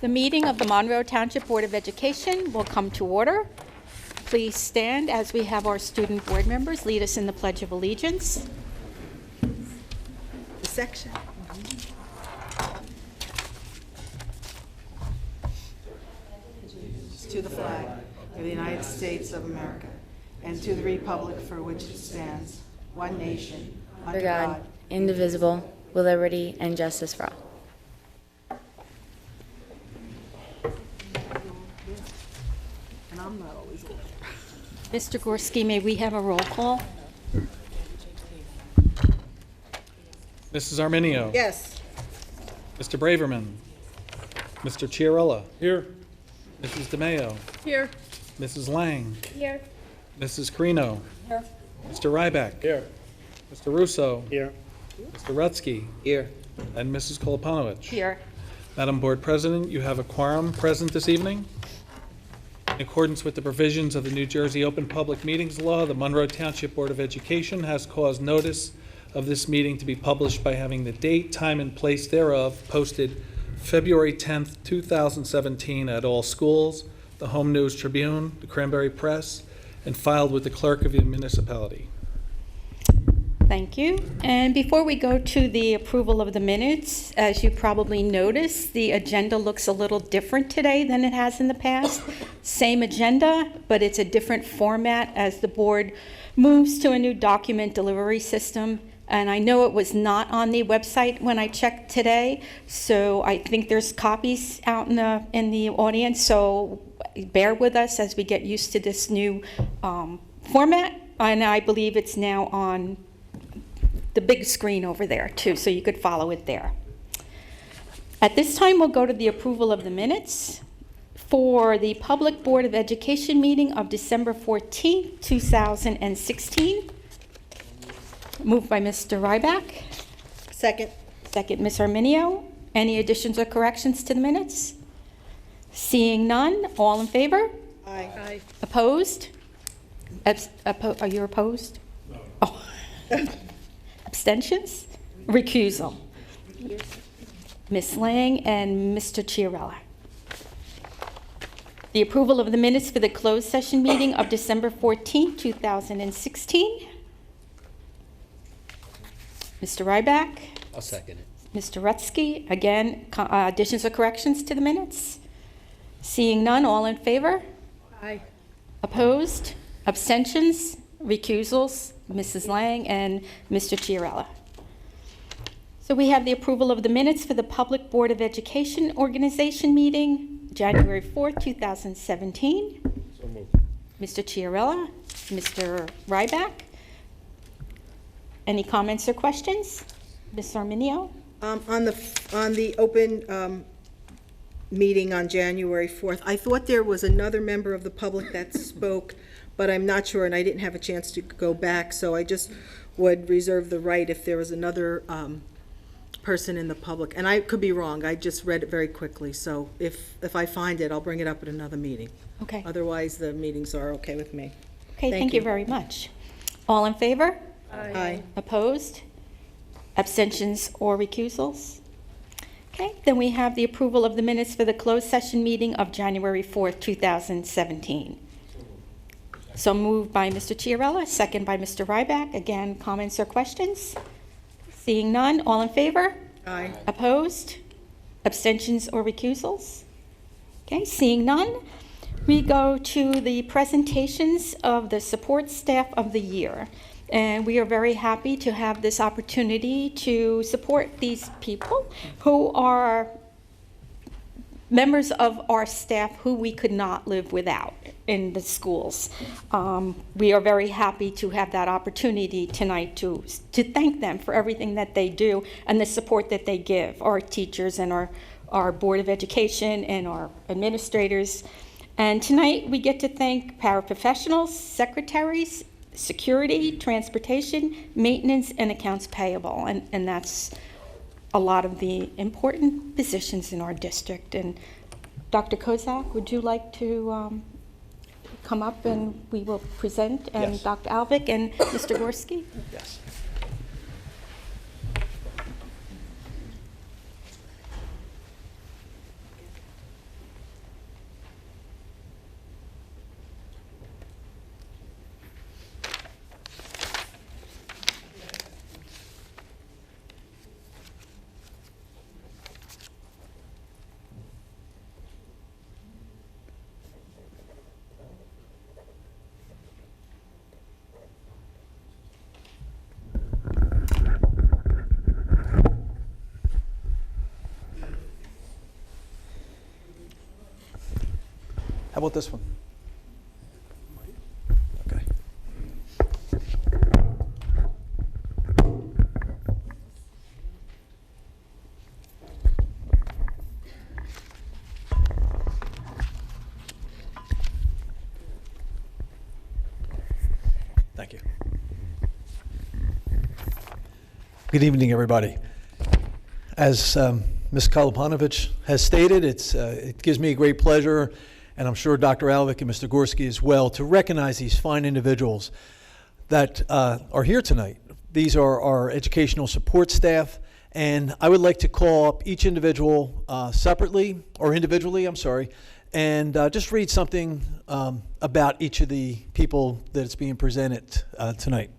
The meeting of the Monroe Township Board of Education will come to order. Please stand as we have our student board members lead us in the Pledge of Allegiance. The section. To the flag of the United States of America and to the republic for which it stands, one nation, under God, indivisible, with liberty and justice for all. And I'm not always old. Mr. Gorski, may we have a roll call? Mrs. Arminio. Yes. Mr. Braverman. Mr. Chiarella. Here. Mrs. DeMayo. Here. Mrs. Lang. Here. Mrs. Carino. Here. Mr. Ryback. Here. Mr. Russo. Here. Mr. Rutsky. Here. And Mrs. Koloponowicz. Here. Madam Board President, you have a quorum present this evening. In accordance with the provisions of the New Jersey Open Public Meetings Law, the Monroe Township Board of Education has caused notice of this meeting to be published by having the date, time, and place thereof posted February 10th, 2017 at all schools, the Home News Tribune, the Cranberry Press, and filed with the clerk of the municipality. Thank you. And before we go to the approval of the minutes, as you probably noticed, the agenda looks a little different today than it has in the past. Same agenda, but it's a different format as the board moves to a new document delivery system. And I know it was not on the website when I checked today, so I think there's copies out in the audience. So bear with us as we get used to this new format. And I believe it's now on the big screen over there too, so you could follow it there. At this time, we'll go to the approval of the minutes for the Public Board of Education meeting of December 14th, 2016. Moved by Mr. Ryback. Second. Second, Ms. Arminio. Any additions or corrections to the minutes? Seeing none, all in favor? Aye. Opposed? Are you opposed? No. Oh. Abstentions? Recusal. Ms. Lang and Mr. Chiarella. The approval of the minutes for the closed session meeting of December 14, 2016. Mr. Ryback? I'll second it. Mr. Rutsky, again, additions or corrections to the minutes? Seeing none, all in favor? Aye. Opposed? Abstentions? Recusals? Mrs. Lang and Mr. Chiarella. So we have the approval of the minutes for the Public Board of Education organization meeting, January 4th, 2017. So moved. Mr. Chiarella, Mr. Ryback. Any comments or questions? Ms. Arminio? On the open meeting on January 4th, I thought there was another member of the public that spoke, but I'm not sure, and I didn't have a chance to go back, so I just would reserve the right if there was another person in the public. And I could be wrong. I just read it very quickly, so if I find it, I'll bring it up at another meeting. Okay. Otherwise, the meetings are okay with me. Okay, Thank thank you you. very much. All in favor? Aye. Opposed? Abstentions or recusals? Okay, then we have the approval of the minutes for the closed session meeting of January 4th, 2017. So moved by Mr. Chiarella, second by Mr. Ryback. Again, comments or questions? Seeing none, all in favor? Aye. Opposed? Abstentions or recusals? Okay, seeing none, we go to the presentations of the support staff of the year. And we are very happy to have this opportunity to support these people who are members of our staff who we could not live without in the schools. We are very happy to have that opportunity tonight to thank them for everything that they do and the support that they give, our teachers and our Board of Education and our administrators. And tonight we get to thank paraprofessionals, secretaries, security, transportation, maintenance, and accounts payable. And that's a lot of the important positions in our district. And Dr. Kozak, would you like to come up and we will present? And Yes. Dr. Alvik and Mr. Gorski? Yes. about this one? Okay. Thank you. Good evening, everybody. As Ms. Kolopanovich has stated, it gives me a great pleasure, and I'm sure Dr. Alvik and Mr. Gorski as well, to recognize these fine individuals that are here tonight. These are our educational support staff, and I would like to call up each individual separately, or individually, I'm sorry, and just read something about each of the people that's being presented tonight.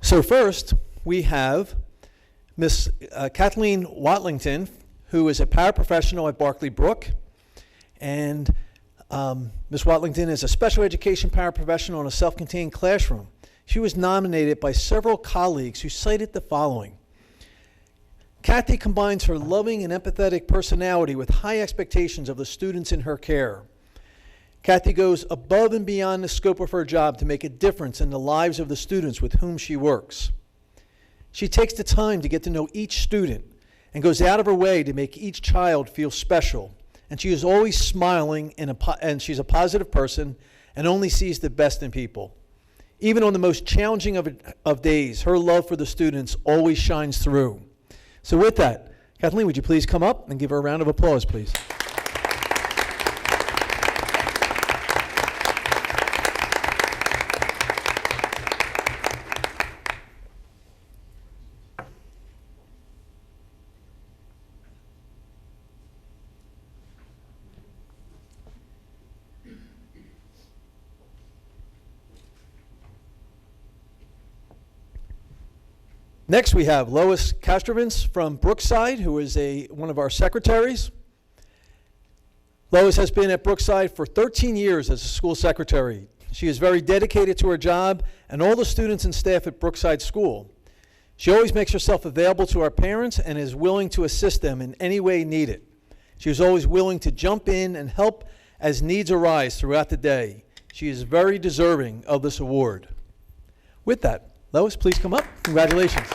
So first, we have Miss Kathleen Watlington, who is a paraprofessional at Barclay Brook. And Ms. Watlington is a special education paraprofessional in a self-contained classroom. She was nominated by several colleagues who cited the following. Kathy combines her loving and empathetic personality with high expectations of the students in her care. Kathy goes above and beyond the scope of her job to make a difference in the lives of the students with whom she works. She takes the time to get to know each student and goes out of her way to make each child feel special. And she is always smiling, and she's a positive person and only sees the best in people. Even on the most challenging of days, her love for the students always shines through. So with that, Kathleen, would you please come up and give her a round of applause, please? Next, we have Lois Kastrovins from Brookside, who is one of our secretaries. Lois has been at Brookside for 13 years as a school secretary. She is very dedicated to her job and all the students and staff at Brookside School. She always makes herself available to our parents and is willing to assist them in any way needed. She is always willing to jump in and help as needs arise throughout the day. She is very deserving of this award. With that, Lois, please come up. Congratulations.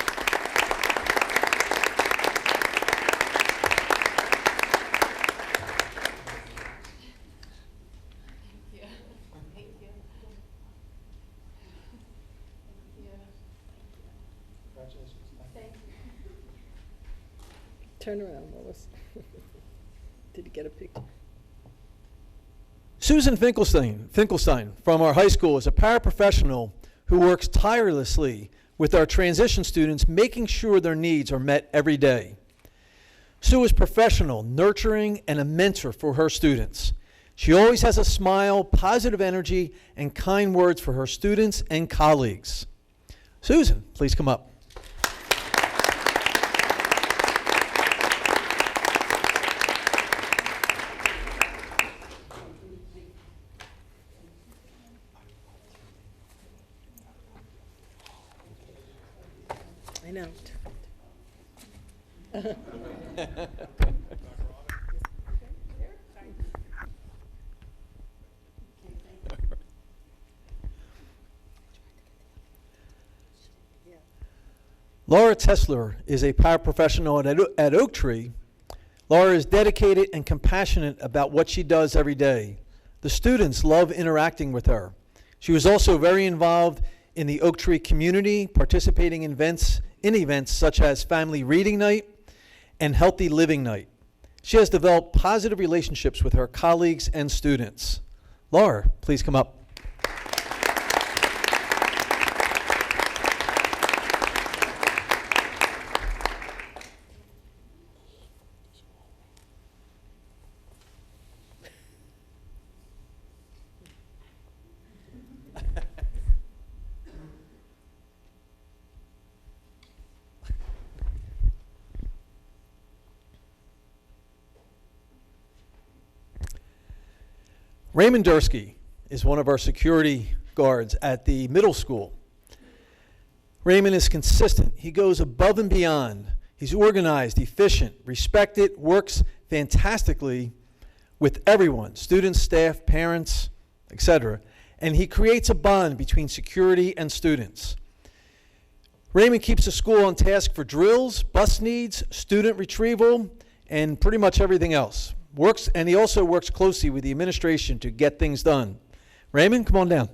Turn around, Lois. Did you get a picture? Susan Finkelstein from our high school is a paraprofessional who works tirelessly with our transition students, making sure their needs are met every day. Sue is professional, nurturing, and a mentor for her students. She always has a smile, positive energy, and kind words for her students and colleagues. Susan, please come up. I know. Laura Tesler is a paraprofessional at Oak Tree. Laura is dedicated and compassionate about what she does every day. The students love interacting with her. She was also very involved in the Oak Tree community, participating in events such as Family Reading Night and Healthy Living Night. She has developed positive relationships with her colleagues and students. Laura, please come up. Raymond Dursky is one of our security guards at the middle school. Raymond is consistent. He goes above and beyond. He's organized, efficient, respected, works fantastically with everyone, students, staff, parents, etc., and he creates a bond between security and students. Raymond keeps the school on task for drills, bus needs, student retrieval, and pretty much everything else. And he also works closely with the administration to get things done. Raymond, come on down.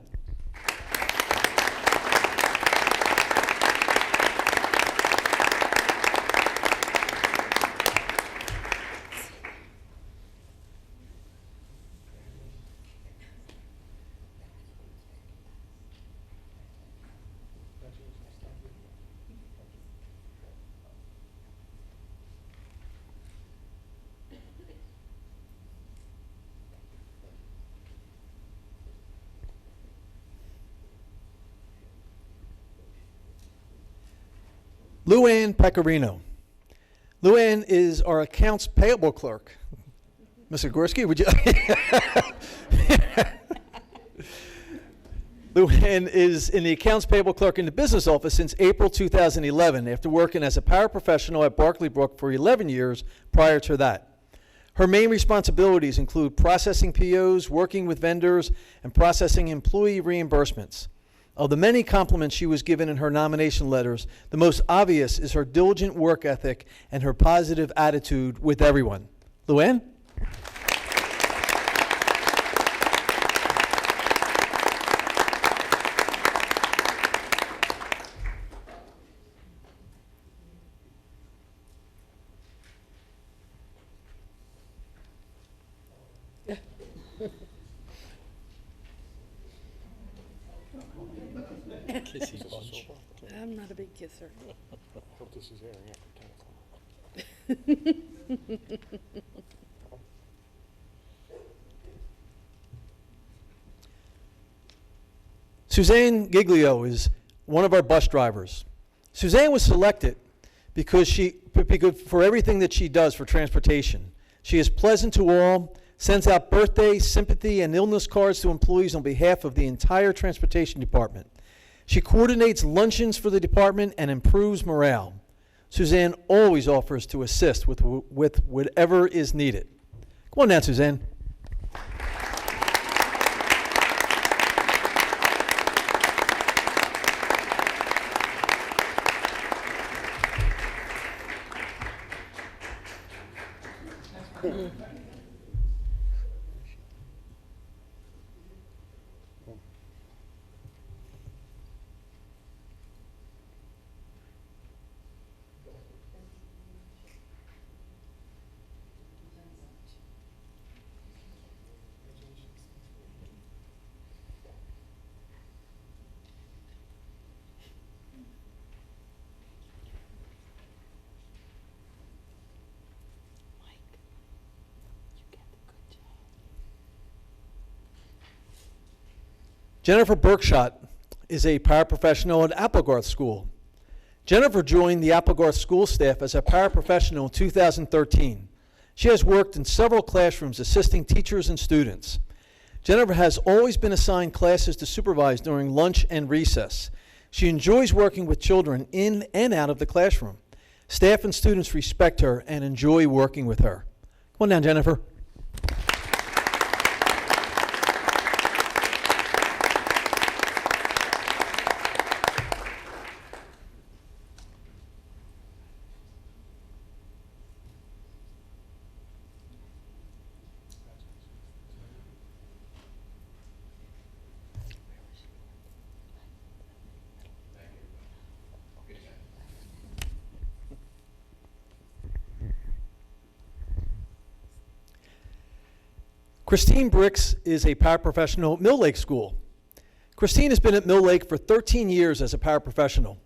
Luann Pecorino. Luann is our accounts payable clerk. Mr. Gorski, would you? Luann is in the accounts payable clerk in the business office since April 2011, after working as a paraprofessional at Barclay Brook for 11 years prior to that. Her main responsibilities include processing POs, working with vendors, and processing employee reimbursements. Of the many compliments she was given in her nomination letters, the most obvious is her diligent work ethic and her positive attitude with everyone. Luann? I'm not a big kisser. Hope this is airing after 10 o'clock. Suzanne Giglio is one of our bus drivers. Suzanne was selected because for everything that she does for transportation. She is pleasant to all, sends out birthday, sympathy, and illness cards to employees on behalf of the entire transportation department. She coordinates luncheons for the department and improves morale. Suzanne always offers to assist with whatever is needed. Come on down, Suzanne. Jennifer Berkshot is a paraprofessional at Applegarth School. Jennifer joined the Applegarth School staff as a paraprofessional in 2013. She has worked in several classrooms assisting teachers and students. Jennifer has always been assigned classes to supervise during lunch and recess. She enjoys working with children in and out of the classroom. Staff and students respect her and enjoy working with her. Come on down, Jennifer. Christine Bricks is a paraprofessional at Mill Lake School. Christine has been at Mill Lake for 13 years as a paraprofessional.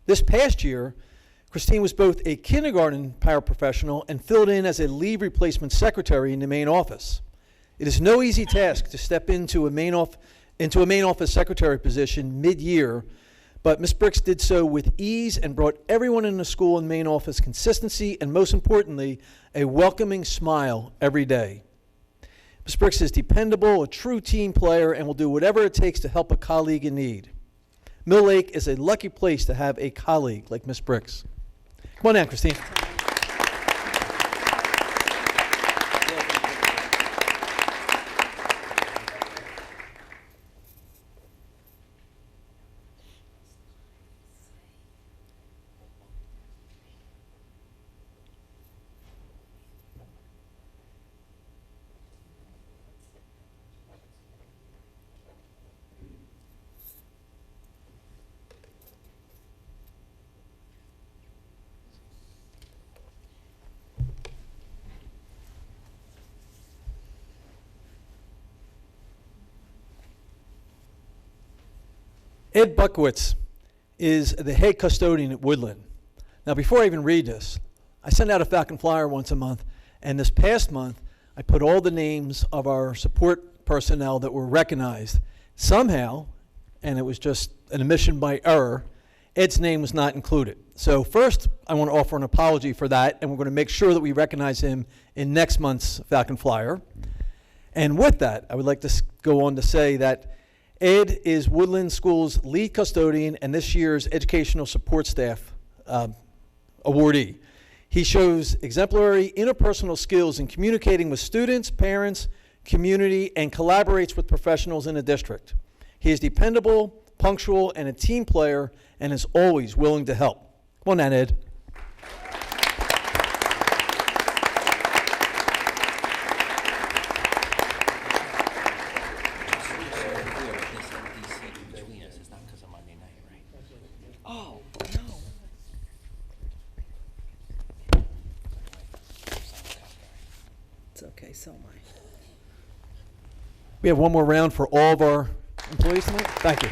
This past year, Christine was both a kindergarten paraprofessional and filled in as a leave replacement secretary in the main office. It is no easy task to step into a main office secretary position mid-year, but Ms. Bricks did so with ease and brought everyone in the school and main office consistency and, most importantly, a welcoming smile every day. Ms. Bricks is dependable, a true team player, and will do whatever it takes to help a colleague in need. Mill Lake is a lucky place to have a colleague like Ms. Bricks. Come on down, Christine. Ed Buckowitz is the head custodian at Woodland. Now, before I even read this, I send out a Falcon Flyer once a month, and this past month, I put all the names of our support personnel that were recognized. Somehow, and it was just an omission by error, Ed's name was not included. So first, I want to offer an apology for that, and we're going to make sure that we recognize him in next month's Falcon Flyer. And with that, I would like to go on to say that Ed is Woodland School's lead custodian and this year's educational support staff awardee. He shows exemplary interpersonal skills in communicating with students, parents, community, and collaborates with professionals in the district. He is dependable, punctual, and a team player, and is always willing to help. Come on now, Ed. Oh, no. It's okay, so am I. We have one more round for all of our employees tonight. Thank you.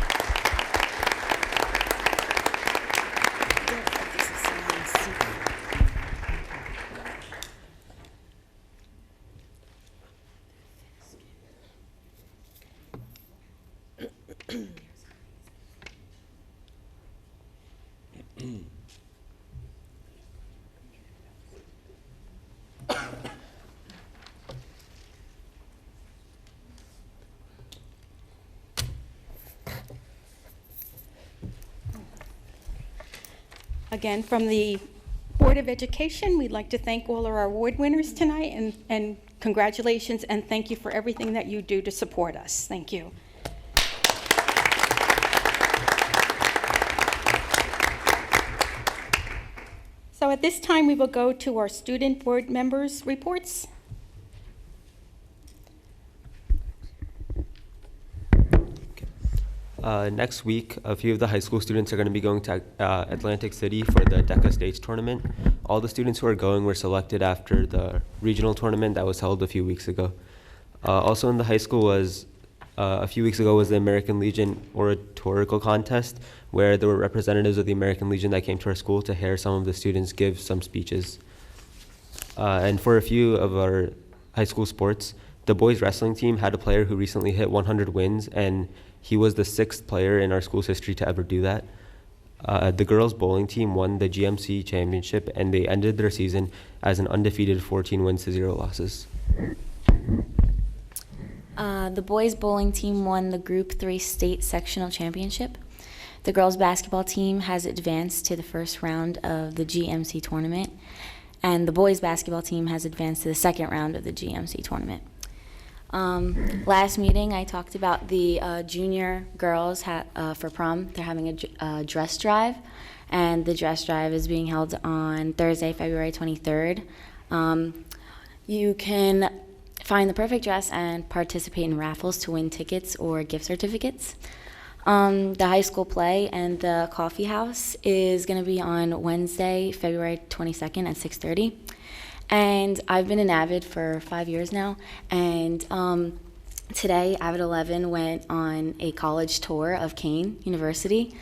Again, from the Board of Education, we'd like to thank all of our award winners tonight, and congratulations, and thank you for everything that you do to support us. Thank you. So at this time, we will go to our student board members' reports. Next week, a few of the high school students are going to be going to Atlantic City for the DECA States tournament. All the students who are going were selected after the regional tournament that was held a few weeks ago. Also in the high school was, a few weeks ago, was the American Legion oratorical contest, where there were representatives of the American Legion that came to our school to hear some of the students give some speeches. And for a few of our high school sports, the boys wrestling team had a player who recently hit 100 wins, and he was the 6th player in our school's history to ever do that. The girls bowling team won the GMC championship, and they ended their season as an undefeated 14 wins to 0 losses. The boys bowling team won the Group 3 state sectional championship. The girls basketball team has advanced to the first round of the GMC tournament, and the boys basketball team has advanced to the second round of the GMC tournament. Last meeting, I talked about the junior girls for prom. They're having a dress drive, and the dress drive is being held on Thursday, February 23rd. You can find the perfect dress and participate in raffles to win tickets or gift certificates. The high school play and the coffee house is going to be on Wednesday, February 22nd at 6:30. And I've been an Avid for 5 years now, and today Avid 11 went on a college tour of Kane University,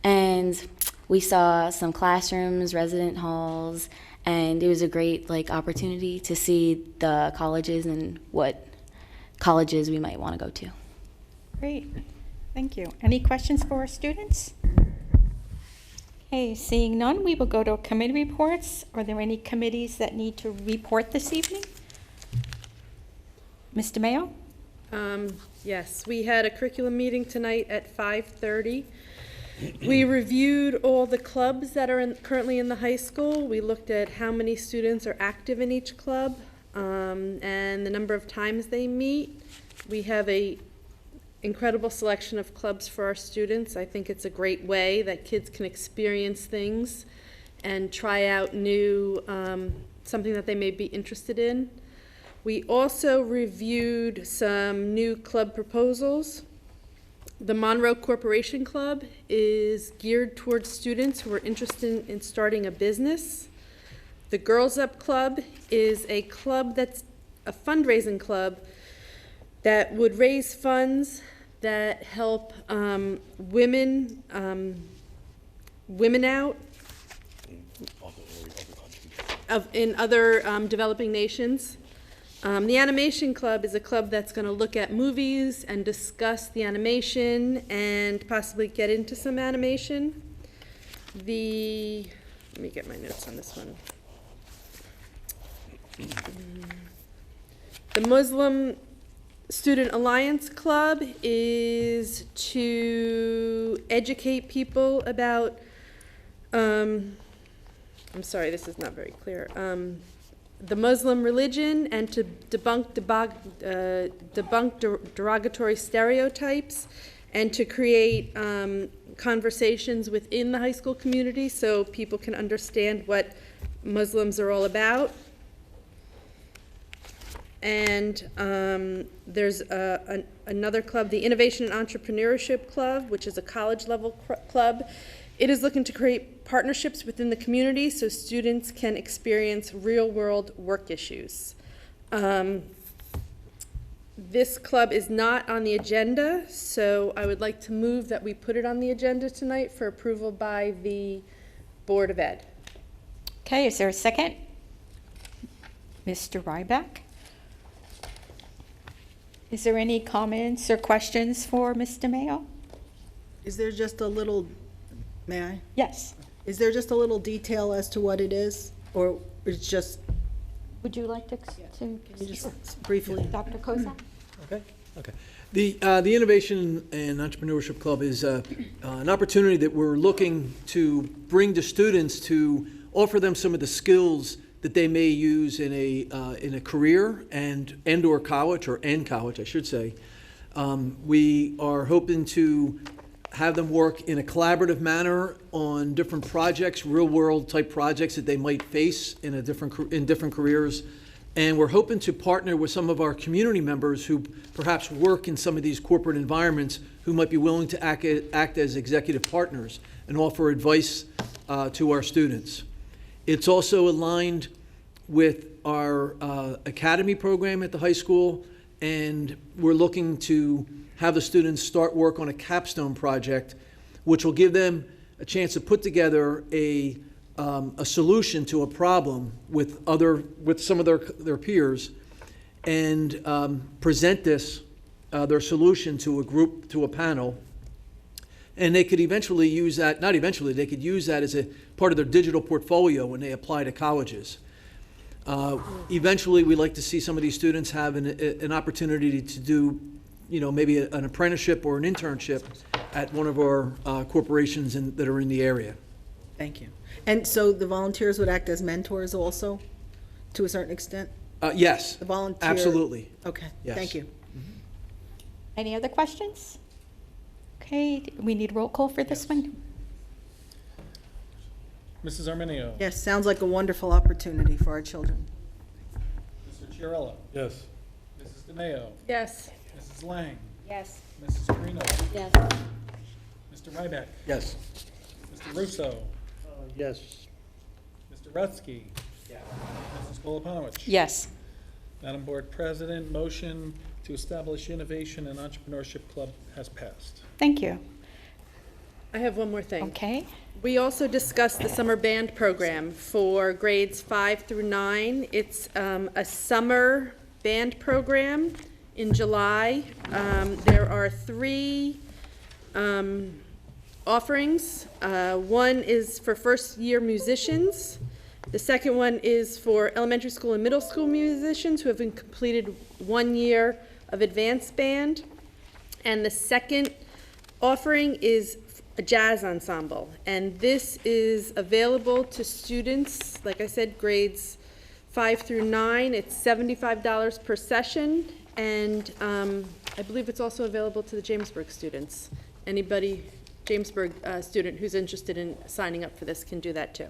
and we saw some classrooms, resident halls, and it was a great opportunity to see the colleges and what colleges we might want to go to. Great. Thank you. Any questions for our students? Okay, seeing none, we will go to committee reports. Are there any committees that need to report this evening? Mr. Mayo? Yes, we had a curriculum meeting tonight at 5:30. We reviewed all the clubs that are currently in the high school. We looked at how many students are active in each club and the number of times they meet. We have a incredible selection of clubs for our students. I think it's a great way that kids can experience things and try out new, something that they may be interested in. We also reviewed some new club proposals. The Monroe Corporation Club is geared towards students who are interested in starting a business. The Girls Up Club is a club that's a fundraising club that would raise funds that help women out in other developing nations. The Animation Club is a club that's going to look at movies and discuss the animation and possibly get into some animation. Let me get my notes on this one. The Muslim Student Alliance Club is to educate people about, I'm sorry, this is not very clear, the Muslim religion, and to debunk derogatory stereotypes, and to create conversations within the high school community so people can understand what Muslims are all about. And there's another club, the Innovation and Entrepreneurship Club, which is a college-level club. It is looking to create partnerships within the community so students can experience real-world work issues. This club is not on the agenda, so I would like to move that we put it on the agenda tonight for approval by the Board of Ed. Okay, is there a second? Mr. Ryback? Is there any comments or questions for Mr. Mayo? Is there just a little, may I? Yes. Is there just a little detail as to what it is? Or it's just, Would you like to can you just briefly? Dr. Kozak? Okay. The Innovation and Entrepreneurship Club is an opportunity that we're looking to bring to students to offer them some of the skills that they may use in a career and/or college, or college, I should say. We are hoping to have them work in a collaborative manner on different projects, real-world type projects that they might face in different careers. And we're hoping to partner with some of our community members who perhaps work in some of these corporate environments who might be willing to act as executive partners and offer advice to our students. It's also aligned with our academy program at the high school, and we're looking to have the students start work on a capstone project, which will give them a chance to put together a solution to a problem with some of their peers, and present their solution to a group, to a panel. And they could eventually use that, not eventually, they could use that as a part of their digital portfolio when they apply to colleges. Eventually, we'd like to see some of these students have an opportunity to do, maybe an apprenticeship or an internship at one of our corporations that are in the area. Thank you. And so the volunteers would act as mentors also, to a certain extent? Yes, The volunteer? absolutely. Okay, Yes. thank you. Any other questions? Okay, we need roll call for this one? Mrs. Arminio. Yes, sounds like a wonderful opportunity for our children. Mr. Chiarella. Yes. Mrs. DeMayo. Yes. Mrs. Lang. Yes. Mrs. Carino. Yes. Mr. Ryback. Yes. Mr. Russo. Yes. Mr. Rutsky. Mrs. Koloponowicz. Yes. Madam Board President, motion to establish Innovation and Entrepreneurship Club has passed. Thank you. I have one more thing. Okay. We also discussed the summer band program for grades 5 through 9. It's a summer band program in July. There are 3 offerings. One is for first-year musicians. The second one is for elementary school and middle school musicians who have completed 1 year of advanced band. And the second offering is a jazz ensemble. And this is available to students, like I said, grades 5 through 9. It's $75 per session. And I believe it's also available to the Jamesburg students. Anybody, Jamesburg student who's interested in signing up for this can do that too.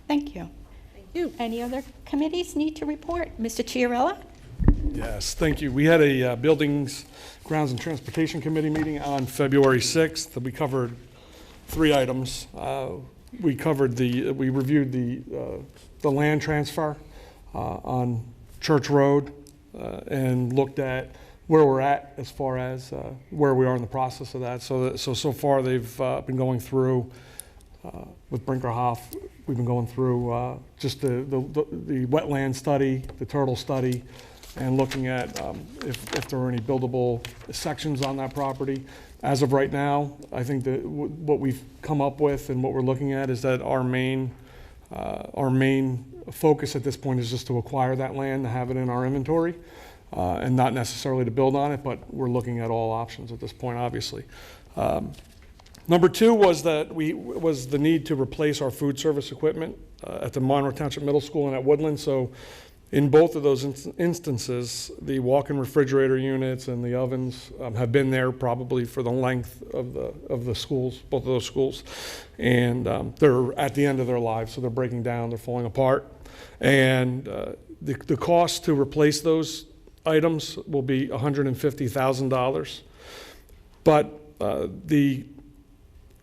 Thank you. Thank you. Any other committees need to report? Mr. Chiarella? Yes, thank you. We had a Buildings, Grounds, and Transportation Committee meeting on February 6th. We covered 3 items. We reviewed the land transfer on Church Road and looked at where we're at as far as where we are in the process of that. So far they've been going through with Brinkerhoff. We've been going through just the wetland study, the turtle study, and looking at if there are any buildable sections on that property. As of right now, I think that what we've come up with and what we're looking at is that our main focus at this point is just to acquire that land, to have it in our inventory, and not necessarily to build on it, but we're looking at all options at this point, obviously. Number two was the need to replace our food service equipment at the Monroe Township Middle School and at Woodland. So in both of those instances, the walk-in refrigerator units and the ovens have been there probably for the length of the schools, both of those schools. And they're at the end of their lives, so they're breaking down, they're falling apart. And the cost to replace those items will be $150,000. But the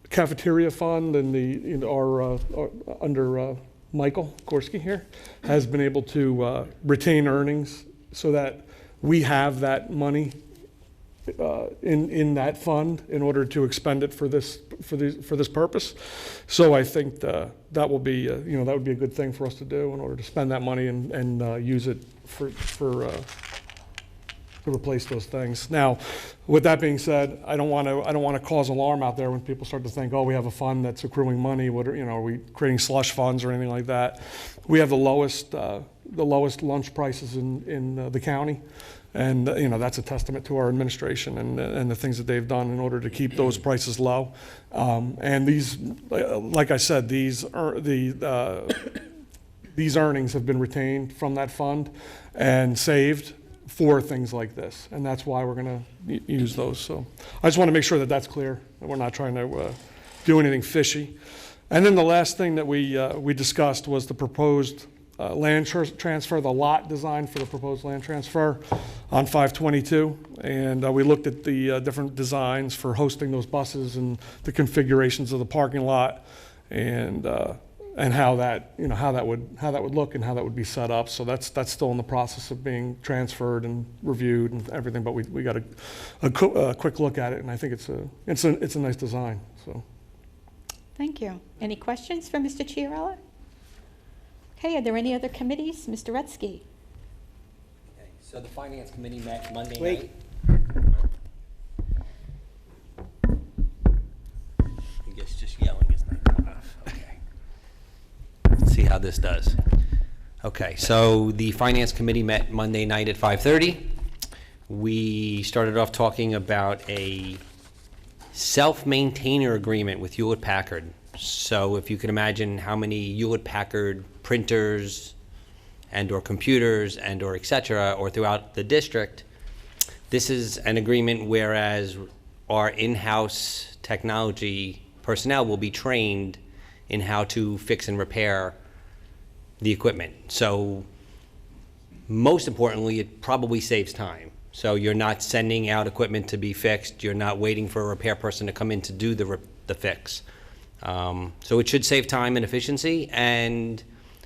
cafeteria fund and our under Michael Gorski here has been able to retain earnings so that we have that money in that fund in order to expend it for this purpose. So I think that will be that would be a good thing for us to do in order to spend that money and use it to replace those things. Now, with that being said, I don't want to cause alarm out there when people start to think, oh, we have a fund that's accruing money. Are we creating slush funds or anything like that? We have the lowest lunch prices in the county, and that's a testament to our administration and the things that they've done in order to keep those prices low. And these, like I said, these earnings have been retained from that fund and saved for things like this, and that's why we're going to use those. So I just want to make sure that that's clear, that we're not trying to do anything fishy. And then the last thing that we discussed was the proposed land transfer, the lot design for the proposed land transfer on 522, and we looked at the different designs for hosting those buses and the configurations of the parking lot, and how that would look and how that would be set up. So that's still in the process of being transferred and reviewed and everything. But we got a quick look at it, and I think it's a nice design. So. Thank you. Any questions for Mr. Chiarella? Okay, are there any other committees? Mr. Rutsky? Okay, so the Finance Committee met Monday night. I guess just yelling is not good enough. Okay. Let's see how this does. Okay, so the Finance Committee met Monday night at 5:30. We started off talking about a self-maintainer agreement with Hewlett-Packard. So if you can imagine how many Hewlett-Packard printers and or computers and or et cetera or throughout the district, this is an agreement whereas our in-house technology personnel will be trained in how to fix and repair the equipment. So most importantly, it probably saves time. So you're not sending out equipment to be fixed. You're not waiting for a repair person to come in to do the fix. So it should save time and efficiency and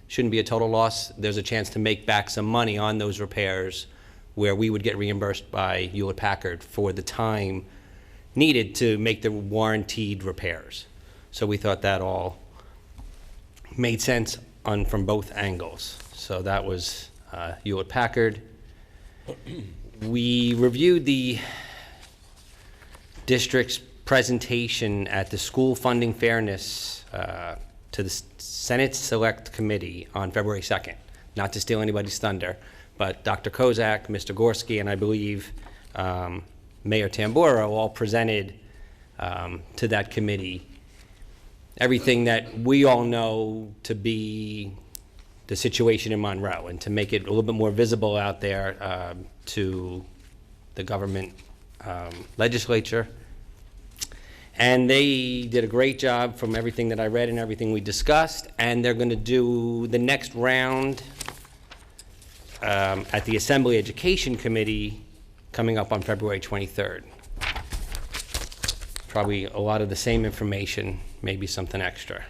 shouldn't be a total loss. There's a chance to make back some money on those repairs where we would get reimbursed by Hewlett-Packard for the time needed to make the warranted repairs. So we thought that all made sense from both angles. So that was Hewlett-Packard. We reviewed the district's presentation at the School Funding Fairness to the Senate Select Committee on February 2nd. Not to steal anybody's thunder, but Dr. Kozak, Mr. Gorski, and I believe Mayor Tamburo all presented to that committee everything that we all know to be the situation in Monroe and to make it a little bit more visible out there to the government legislature. And they did a great job from everything that I read and everything we discussed, and they're going to do the next round at the Assembly Education Committee coming up on February 23rd. Probably a lot of the same information, maybe something extra.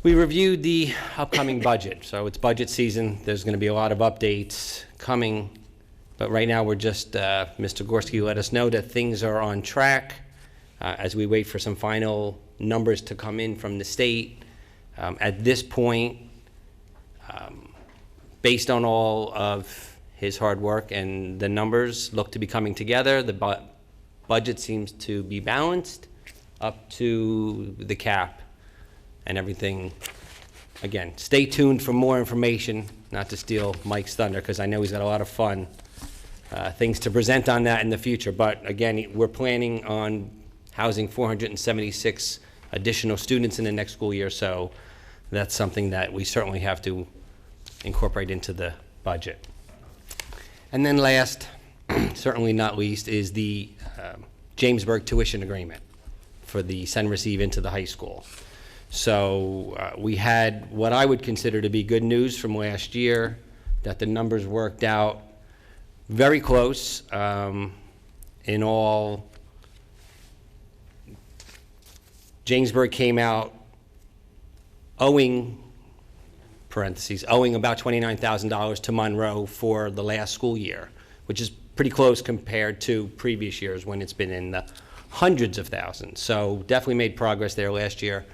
We reviewed the upcoming budget. So it's budget season. There's going to be a lot of updates coming But right now, we're just, Mr. Gorski let us know that things are on track as we wait for some final numbers to come in from the state. At this point, based on all of his hard work and the numbers look to be coming together, the budget seems to be balanced up to the cap and everything. Again, stay tuned for more information, not to steal Mike's thunder, because I know he's got a lot of fun things to present on that in the future. But again, we're planning on housing 476 additional students in the next school year, so that's something that we certainly have to incorporate into the budget. And then last, certainly not least, is the Jamesburg tuition agreement for the send receive into the high school. So we had what I would consider to be good news from last year, that the numbers worked out very close. In all, Jamesburg came out owing about $29,000 to Monroe for the last school year, which is pretty close compared to previous years when it's been in the hundreds of thousands. So definitely made progress there last year.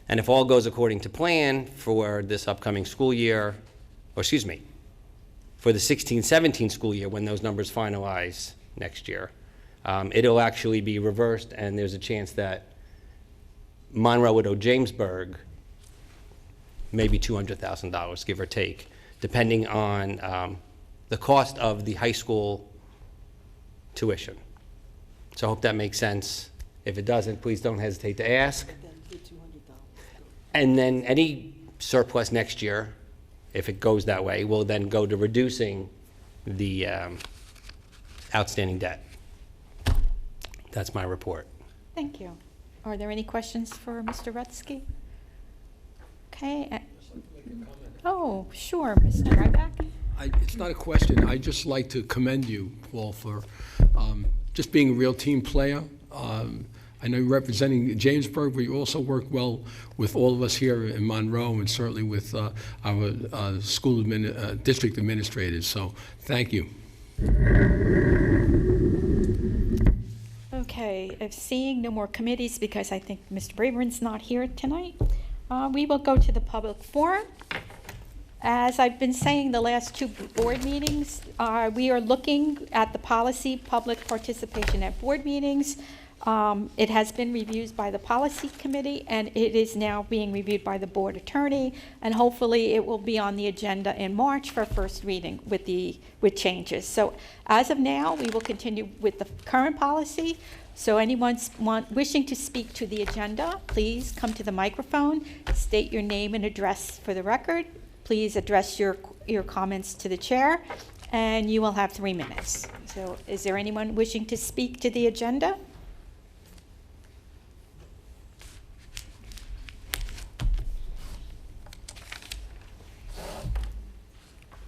And if all goes according to plan for this upcoming school year, or excuse me, for the 16-17 school year, when those numbers finalize next year, it'll actually be reversed, and there's a chance that Monroe would owe Jamesburg maybe $200,000, give or take, depending on the cost of the high school tuition. So I hope that makes sense. If it doesn't, please don't hesitate to ask. And then any surplus next year, if it goes that way, will then go to reducing the outstanding debt. That's my report. Thank you. Are there any questions for Mr. Rutsky? Okay. Oh, sure, Mr. Ryback. It's not a question. I'd just like to commend you, Paul, for just being a real team player. I know you're representing Jamesburg, but you also work well with all of us here in Monroe and certainly with our school district administrators. So thank you. Okay, if seeing no more committees, because I think Mr. Braverman's not here tonight, we will go to the public forum. As I've been saying the last two board meetings, we are looking at the policy public participation at board meetings. It has been reviewed by the policy committee, and it is now being reviewed by the board attorney, and hopefully it will be on the agenda in March for first reading with changes. So as of now, we will continue with the current policy. So anyone wishing to speak to the agenda, please come to the microphone, state your name and address for the record. Please address your comments to the chair, and you will have 3 minutes. So is there anyone wishing to speak to the agenda?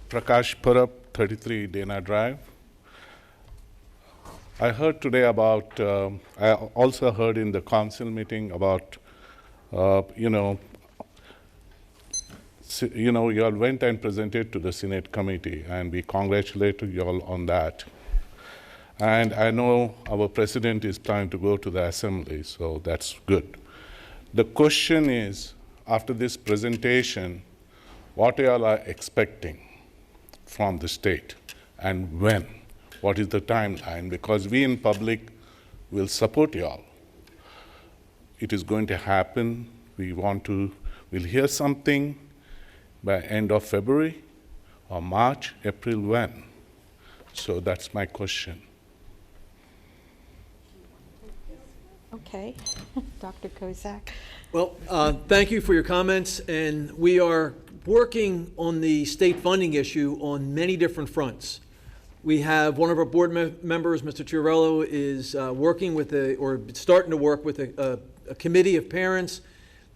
Prakash Purap, 33 Dana Drive. I heard today about, I also heard in the council meeting about, you all went and presented to the Senate committee, and we congratulate you all on that. And I know our president is planning to go to the assembly, so that's good. The question is, after this presentation, what you all are expecting from the state, and when? What is the timeline? Because we in public will support you all. It is going to happen. We'll hear something by end of February or March, April, when? So that's my question. Okay, Dr. Kozak. Well, thank you for your comments, and we are working on the state funding issue on many different fronts. We have one of our board members, Mr. Chiarello, is working with starting to work with a committee of parents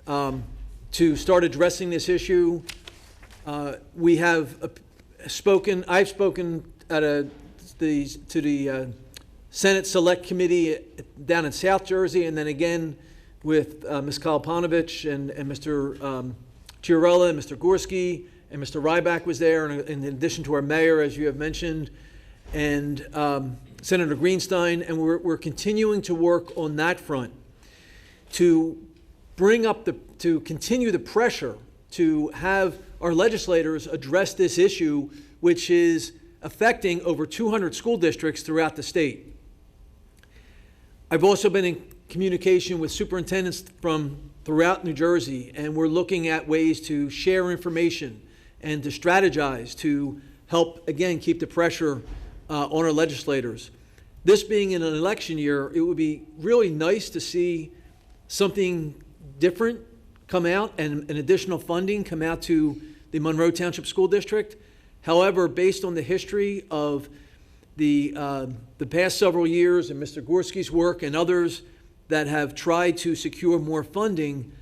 to start addressing this issue. We have I've spoken to the Senate Select Committee down in South Jersey, and then again with Ms. Kalapanovich and Mr. Chiarella and Mr. Gorski, and Mr. Ryback was there, in addition to our mayor, as you have mentioned. and Senator Greenstein, and we're continuing to work on that front to to continue the pressure to have our legislators address this issue, which is affecting over 200 school districts throughout the state. I've also been in communication with superintendents from throughout New Jersey, and we're looking at ways to share information and to strategize to help, again, keep the pressure on our legislators. This being in an election year, it would be really nice to see something different come out and additional funding come out to the Monroe Township School District. However, based on the history of the past several years and Mr. Gorski's work and others that have tried to secure more funding,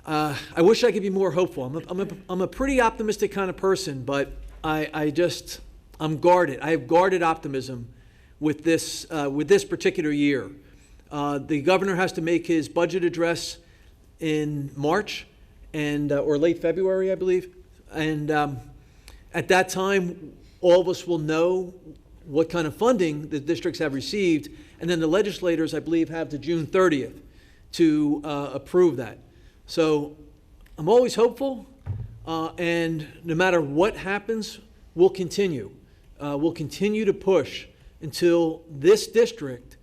I wish I could be more hopeful. I'm a pretty optimistic kind of person, but I'm guarded. I have guarded optimism with this particular year. The governor has to make his budget address in March or late February, I believe. And at that time, all of us will know what kind of funding the districts have received, and then the legislators, I believe, have to June 30th to approve that. So I'm always hopeful, and no matter what happens, we'll continue. We'll continue to push until this district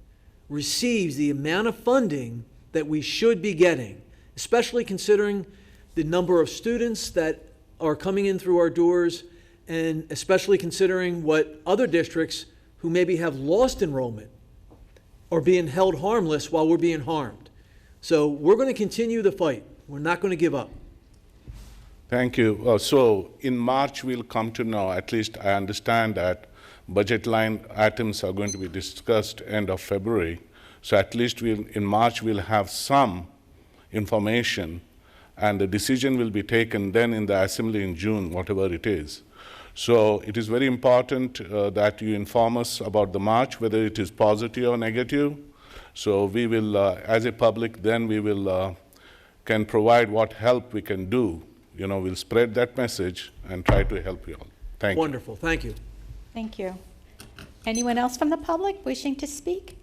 receives the amount of funding that we should be getting, especially considering the number of students that are coming in through our doors, and especially considering what other districts who maybe have lost enrollment are being held harmless while we're being harmed. So we're going to continue the fight. We're not going to give up. Thank you. So in March, we'll come to know, at least I understand that budget line items are going to be discussed end of February. So at least in March, we'll have some information, and the decision will be taken then in the assembly in June, whatever it is. So it is very important that you inform us about the March, whether it is positive or negative. So we will, as a public, then we will can provide what help we can do. You know, we'll spread that message and try to help you all. Thank you. Wonderful. Thank you. Thank you. Anyone else from the public wishing to speak?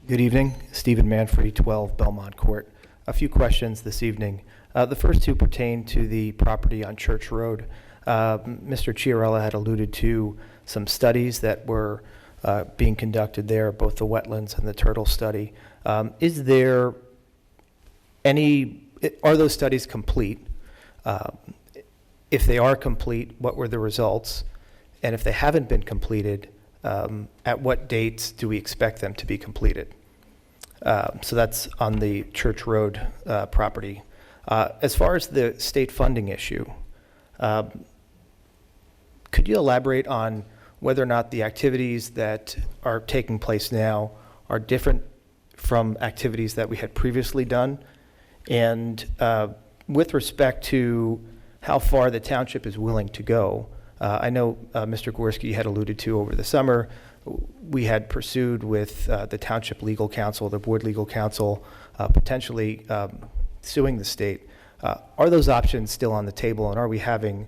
Good evening. Stephen Manfrey, 12 Belmont Court. A few questions this evening. The first two pertain to the property on Church Road. Mr. Chiarella had alluded to some studies that were being conducted there, both the wetlands and the turtle study. Is there are those studies complete? If they are complete, what were the results? And if they haven't been completed, at what dates do we expect them to be completed? So that's on the Church Road property. As far as the state funding issue, could you elaborate on whether or not the activities that are taking place now are different from activities that we had previously done? And with respect to how far the township is willing to go, I know Mr. Gorski had alluded to over the summer, we had pursued with the township legal counsel, the board legal counsel, potentially suing the state. Are those options still on the table, and are we having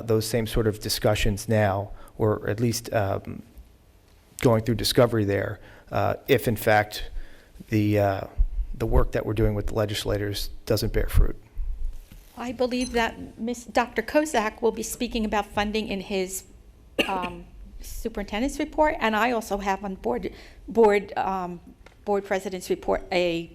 those same sort of discussions now, or at least going through discovery there, if in fact the work that we're doing with the legislators doesn't bear fruit? I believe that Dr. Kozak will be speaking about funding in his superintendent's report, and I also have on board president's report a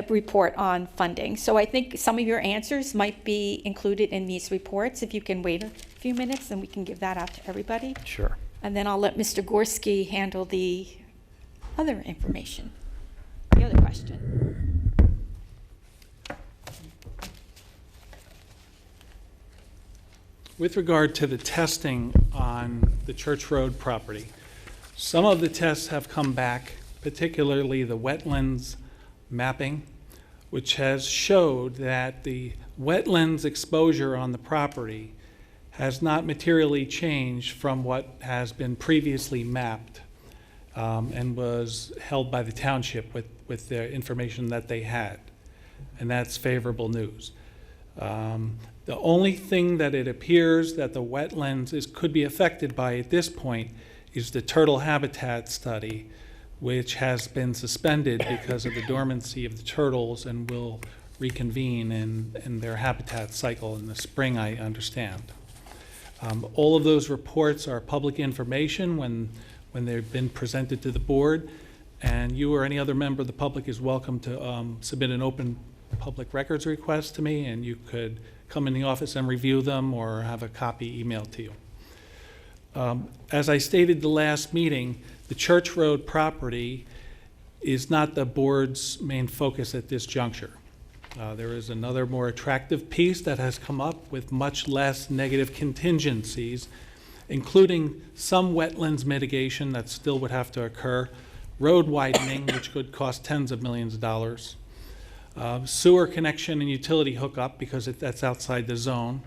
report on funding. So I think some of your answers might be included in these reports. If you can wait a few minutes, and we can give that out to everybody. Sure. And then I'll let Mr. Gorski handle the other information, the other question. With regard to the testing on the Church Road property, some of the tests have come back, particularly the wetlands mapping, which has showed that the wetlands exposure on the property has not materially changed from what has been previously mapped and was held by the township with the information that they had. And that's favorable news. The only thing that it appears that the wetlands could be affected by at this point is the turtle habitat study, which has been suspended because of the dormancy of the turtles and will reconvene in their habitat cycle in the spring, I understand. All of those reports are public information when they've been presented to the board, and you or any other member of the public is welcome to submit an open public records request to me, and you could come in the office and review them or have a copy emailed to you. As I stated the last meeting, the Church Road property is not the board's main focus at this juncture. There is another more attractive piece that has come up with much less negative contingencies, including some wetlands mitigation that still would have to occur, road widening, which could cost tens of millions of dollars, sewer connection and utility hookup because that's outside the zone,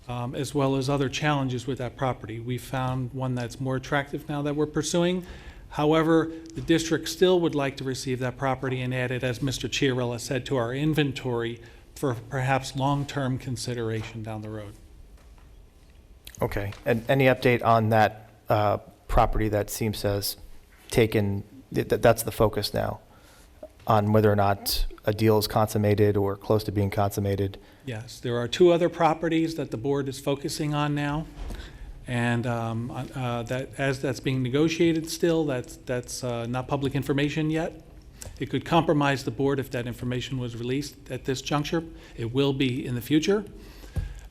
as well as other challenges with that property. We found one that's more attractive now that we're pursuing. However, the district still would like to receive that property and add it, as Mr. Chiarella said, to our inventory for perhaps long-term consideration down the road. Okay. And any update on that property that seems to has taken, that's the focus now, on whether or not a deal is consummated or close to being consummated? Yes, there are 2 other properties that the board is focusing on now. And that as that's being negotiated still, that's not public information yet. It could compromise the board if that information was released at this juncture. It will be in the future.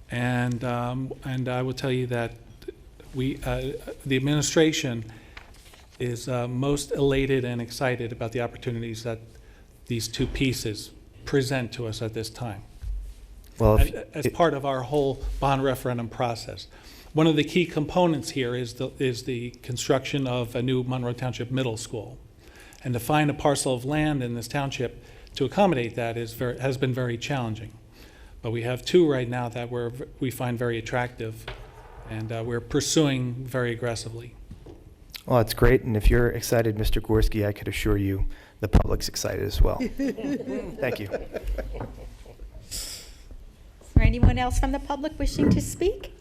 And I will tell you that the administration is most elated and excited about the opportunities that these 2 pieces present to us at this time. Well, as part of our whole bond referendum process. One of the key components here is the construction of a new Monroe Township middle school. And to find a parcel of land in this township to accommodate that has been very challenging. But we have 2 right now that we find very attractive, and we're pursuing very aggressively. well, it's great, and if you're excited, Mr. Gorski, I could assure you the public's excited as well. Thank you. Is there anyone else from the public wishing to speak?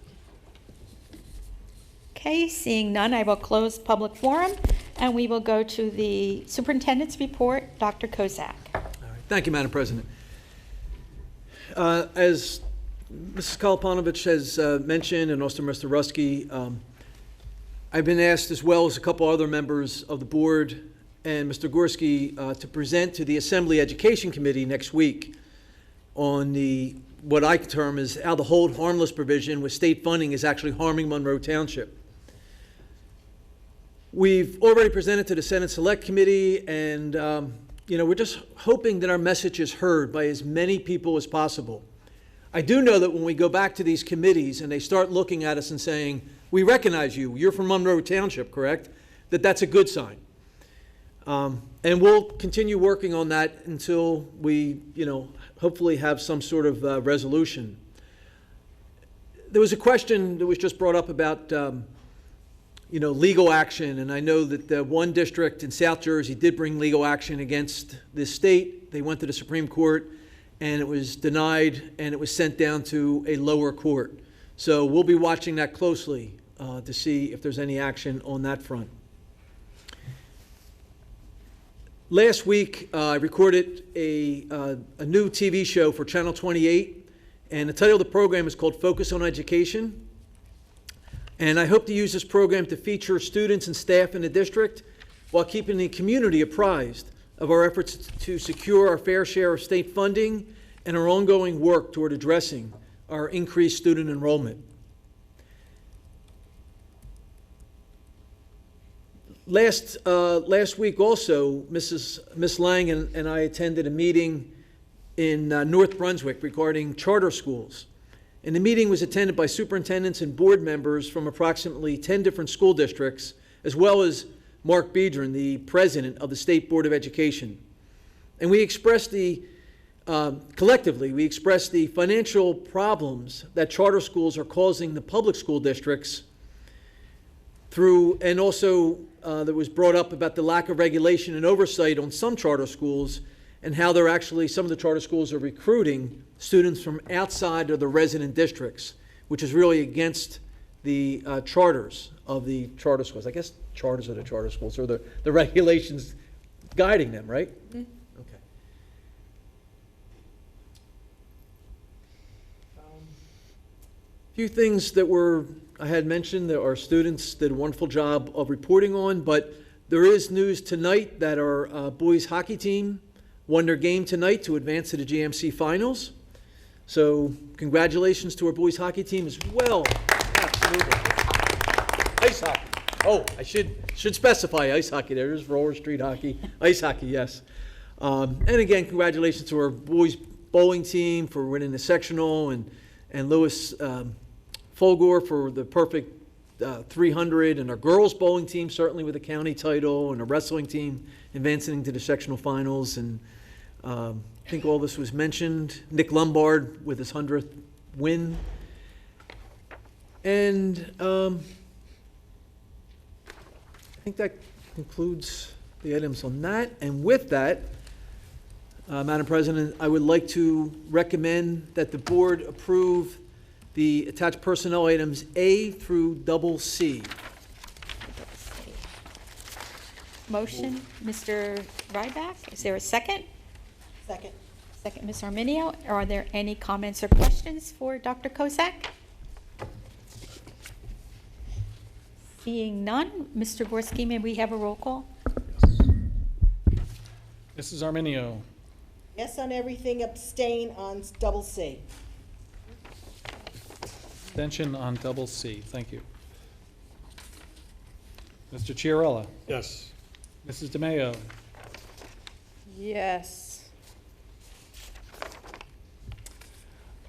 Okay, seeing none, I will close public forum, and we will go to the superintendent's report. Dr. Kozak. All right. Thank you, Madam President. As Mrs. Kalapanovich has mentioned, and also Mr. Ruski, I've been asked, as well as a couple other members of the board and Mr. Gorski, to present to the Assembly Education Committee next week on what I term as how the hold harmless provision with state funding is actually harming Monroe Township. We've already presented to the Senate Select Committee, and we're just hoping that our message is heard by as many people as possible. I do know that when we go back to these committees and they start looking at us and saying, we recognize you, you're from Monroe Township, correct? That's a good sign. And we'll continue working on that until we, hopefully have some sort of resolution. There was a question that was just brought up about, legal action, and I know that one district in South Jersey did bring legal action against this state. They went to the Supreme Court, and it was denied, and it was sent down to a lower court. So we'll be watching that closely to see if there's any action on that front. Last week, I recorded a new TV show for Channel 28, and the title of the program is called Focus on Education. And I hope to use this program to feature students and staff in the district while keeping the community apprised of our efforts to secure our fair share of state funding and our ongoing work toward addressing our increased student enrollment. Last week also, Miss Lang and I attended a meeting in North Brunswick regarding charter schools. And the meeting was attended by superintendents and board members from approximately 10 different school districts, as well as Mark Biedron, the president of the State Board of Education. And we expressed collectively, we expressed the financial problems that charter schools are causing the public school districts and also that was brought up about the lack of regulation and oversight on some charter schools, and how they're actually, some of the charter schools are recruiting students from outside of the resident districts, which is really against the charters of the charter schools. I guess charters of the charter schools, or the regulations guiding them, right? Okay. Few things that I had mentioned that our students did a wonderful job of reporting on, but there is news tonight that our boys hockey team won their game tonight to advance to the GMC finals. So congratulations to our boys hockey team as well. Absolutely. Ice hockey. Oh, I should specify ice hockey. There is roller street hockey. Ice hockey, yes. And again, congratulations to our boys bowling team for winning the sectional, and Lewis Folgore for the perfect 300, and our girls bowling team certainly with a county title, and a wrestling team advancing to the sectional finals. And I think all this was mentioned. Nick Lombard with his 100th win. And I think that concludes the items on that. And with that, Madam President, I would like to recommend that the board approve the attached personnel items A through C. Motion, Mr. Ryback. Is there a second? Second. Second, Ms. Arminio. Are there any comments or questions for Dr. Kozak? Seeing none, Mr. Gorski, may we have a roll call? Mrs. Arminio. Yes on everything, abstain on C. Abstention on C. Thank you. Mr. Chiarella. Yes. Mrs. DeMayo. Yes.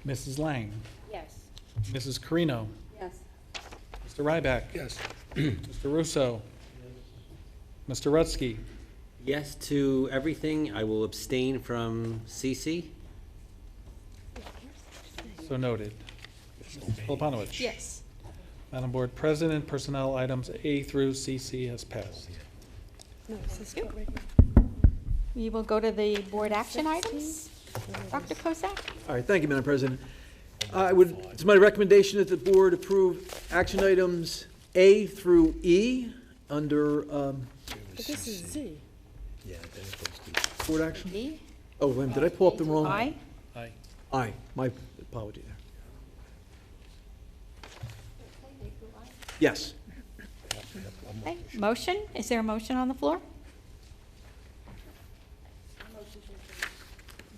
Mrs. Lang. Yes. Mrs. Carino. Yes. Mr. Ryback. Yes. Mr. Russo. Mr. Rutsky. Yes to everything. I will abstain from CC. So noted. Mrs. Koloponowicz. Yes. Madam Board President, personnel items A through CC has passed. We will go to the board action items. Dr. Kozak? All right, thank you, Madam President. It's my recommendation that the board approve action items A through E under But this is Z. board action. B? Oh, wait, did I pull up the wrong? I? Aye. Aye, my apology there. Yes. Okay. Motion? Is there a motion on the floor?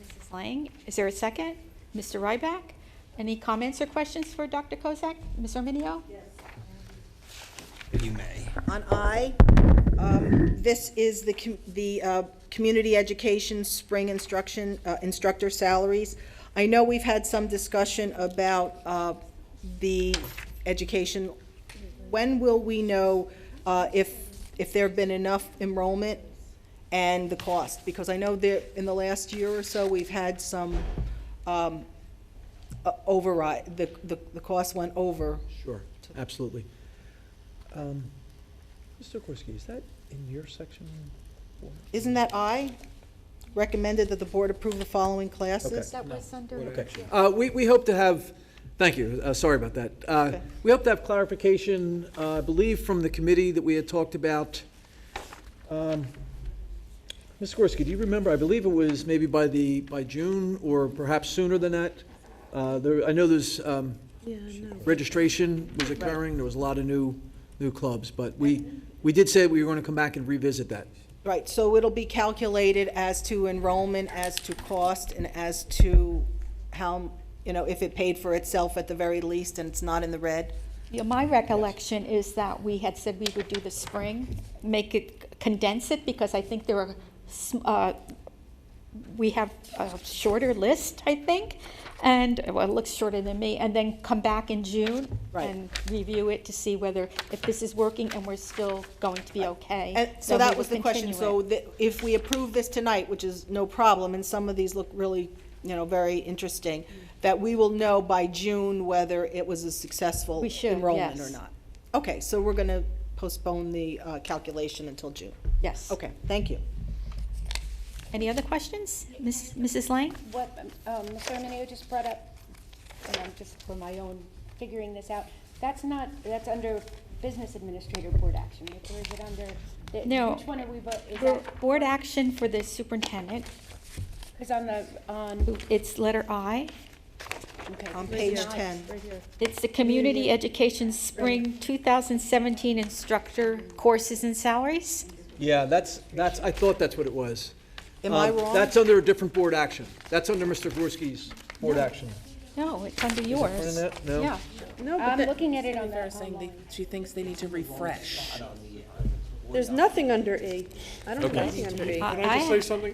Mrs. Lang, is there a second? Mr. Ryback? Any comments or questions for Dr. Kozak? Ms. Arminio? You may. On I, this is the community education spring instructor salaries. I know we've had some discussion about the education. When will we know if there have been enough enrollment and the cost? Because I know that in the last year or so, we've had some override. The cost went over. Sure, absolutely. Mr. Gorski, is that in your section? Isn't that I? Recommended that the board approve the following classes? That was under. Okay. We hope to have, thank you, sorry about that. We hope to have clarification, I believe, from the committee that we had talked about. Ms. Gorski, do you remember, I believe it was maybe by June or perhaps sooner than that? I know there's registration was occurring, there was a lot of new clubs, but we did say we were going to come back and revisit that. Right, so it'll be calculated as to enrollment, as to cost, and as to how, if it paid for itself at the very least and it's not in the red? Yeah, my recollection is that we had said we would do the spring, condense it, because I think there are, we have a shorter list, I think, and, well, it looks shorter than me, and then come back in June and review it to see if this is working and we're still going to be okay. And so then that we was will the question. continue So it. if we approve this tonight, which is no problem, and some of these look really, very interesting, that we will know by June whether it was a successful We should, enrollment yes. or not. Okay, so we're going to postpone the calculation until June. Yes. Okay, thank you. Any other questions? Mrs. Lang? What Mr. Arminio just brought up, and just for my own figuring this out, that's under business administrator board action, right? Or is it under, No. which one are we, is For that, board action for the superintendent, because on, it's letter I. okay. On page 10. Right here. It's the Community Education Spring 2017 Instructor Courses and Salaries. Yeah, that's, I thought that's what it was. Am I wrong? That's under a different board action. That's under Mr. Gorski's board action. No, it's under yours. Is it printed out? No? Yeah. No, but I'm looking at it on the saying online. she thinks they need to refresh. there's nothing under E. I don't Okay. see anything under E. Can I just say something?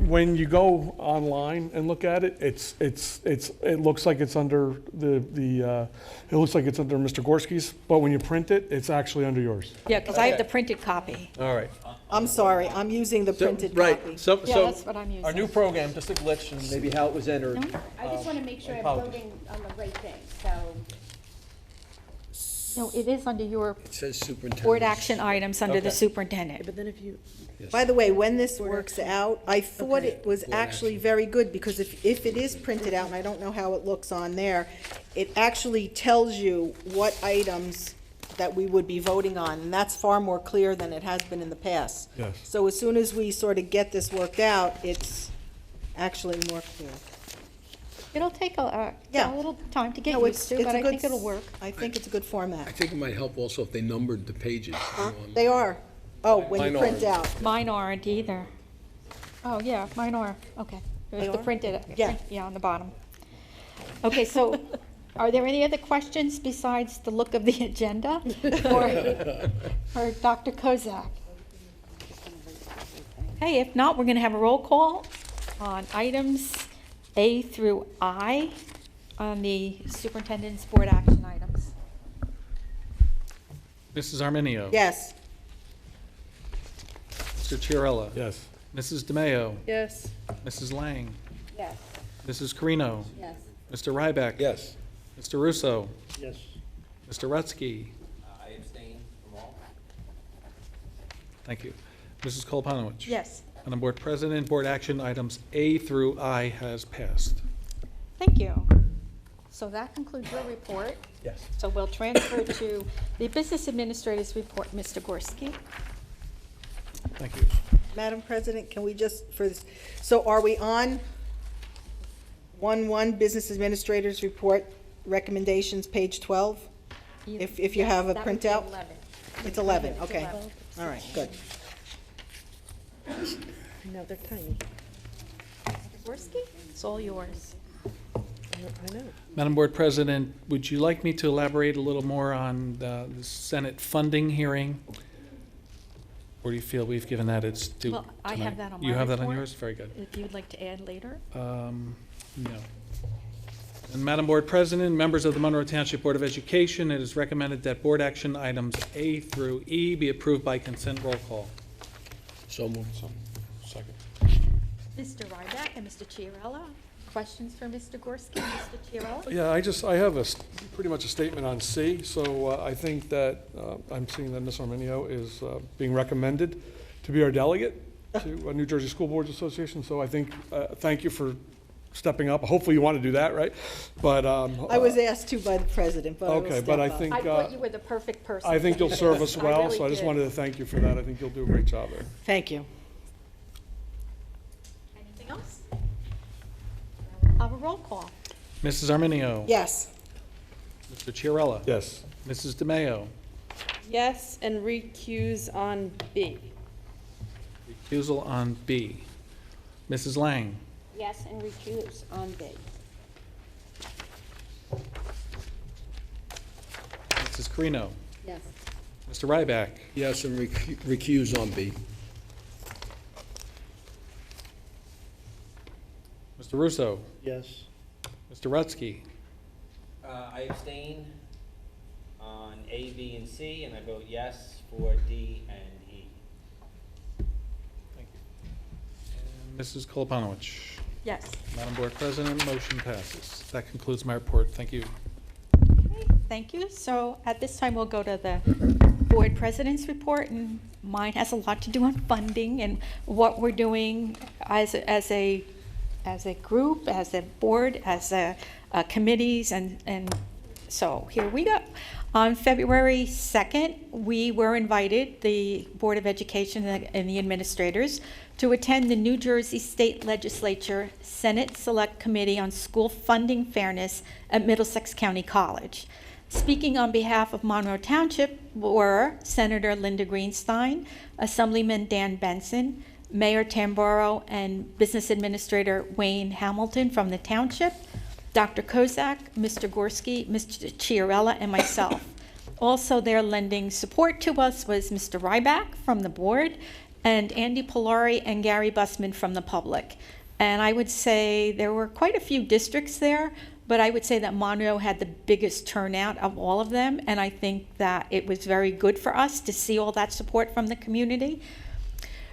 When you go online and look at it, it looks like it's under it looks like it's under Mr. Gorski's, but when you print it, it's actually under yours. Yeah, because I have the printed copy. All right. I'm sorry, I'm using the printed copy. Right, so, Yeah, that's what I'm our new using. program, just a glitch and maybe how it was entered. I just want to make sure I'm apologies. voting on the right thing, so. No, it is under your It says superintendent. board action items under the Okay. superintendent. But then if you, By the way, when this works out, I thought it was actually very good, because if it is printed out, and I don't know how it looks on there, it actually tells you what items that we would be voting on, and that's far more clear than it has been in the past. Yes. So as soon as we sort of get this worked out, it's actually more clear. It'll take a Yeah. little time to get No, used to, but a I good think it'll work. I think it's a good I format. think it might help also if they numbered the pages. They are. Oh, when you Mine print aren't. out. Mine aren't either. Oh, yeah, mine are, okay. There's They the are? printed, Yeah. yeah, on the bottom. Okay, so are there any other questions besides the look of the agenda for Dr. Kozak? Okay, if not, we're going to have a roll call on items A through I on the superintendent's board action items. Mrs. Arminio. Yes. Mr. Chiarella. Yes. Mrs. DeMayo. Yes. Mrs. Lang. Yes. Mrs. Carino. Yes. Mr. Ryback. Yes. Mr. Russo. Yes. Mr. Rutsky. I abstain from all. Thank you. Mrs. Kolpanowicz. Yes. Madam Board President, board action items A through I has passed. Thank you. So that concludes your report. Yes. So we'll transfer to the business administrator's report, Mr. Gorski. Thank you. Madam President, can we just, for this, so are we on 1-1 Business Administrators Report Recommendations, page 12? If you have a That would be printout? 11. It's 11, It's okay. 11. All right, good. No, they're tiny. Gorski, it's all yours. I know. Madam Board President, would you like me to elaborate a little more on the Senate funding hearing? Or do you feel we've given that its due Well, I have tonight? that on my You have that on report. yours? Very good. If you'd like to add later. No. And Madam Board President, members of the Monroe Township Board of Education, it is recommended that board action items A through E be approved by consent roll call. So moved. Second. Mr. Ryback and Mr. Chiarella, questions for Mr. Gorski and Mr. Chiarella? Yeah, I have pretty much a statement on C, so I think that, I'm seeing that Ms. Arminio is being recommended to be our delegate to New Jersey School Boards Association, so I think, thank you for stepping up. Hopefully you want to do that, right? But, I was asked to by the president, but I will okay, step but I up. think, I thought you were the perfect person. I think you'll serve us I well, really so I just did. wanted to thank you for that. I think you'll do a great job there. Thank you. Anything else? Have a roll call. Mrs. Arminio. Yes. Mr. Chiarella. Yes. Mrs. DeMayo. Yes, and recuse on B. Recusal on B. Mrs. Lang. Yes, and recuse on B. Mrs. Carino. Yes. Mr. Ryback. Yes, and recuse on B. Mr. Russo. Yes. Mr. Rutsky. I abstain on A, B, and C, and I vote yes for D and E. Thank you. And Mrs. Kolpanowicz. Yes. Madam Board President, motion passes. That concludes my report. Thank you. Okay, thank you. So at this time, we'll go to the board president's report, and mine has a lot to do on funding and what we're doing as a group, as a board, as committees, and so here we go. On February 2nd, we were invited, the Board of Education and the administrators, to attend the New Jersey State Legislature Senate Select Committee on School Funding Fairness at Middlesex County College. Speaking on behalf of Monroe Township were Senator Linda Greenstein, Assemblyman Dan Benson, Mayor Tamboro, and Business Administrator Wayne Hamilton from the township, Dr. Kozak, Mr. Gorski, Mr. Chiarella, and myself. Also there lending support to us was Mr. Ryback from the board, and Andy Polari and Gary Bussman from the public. And I would say there were quite a few districts there, but I would say that Monroe had the biggest turnout of all of them, and I think that it was very good for us to see all that support from the community.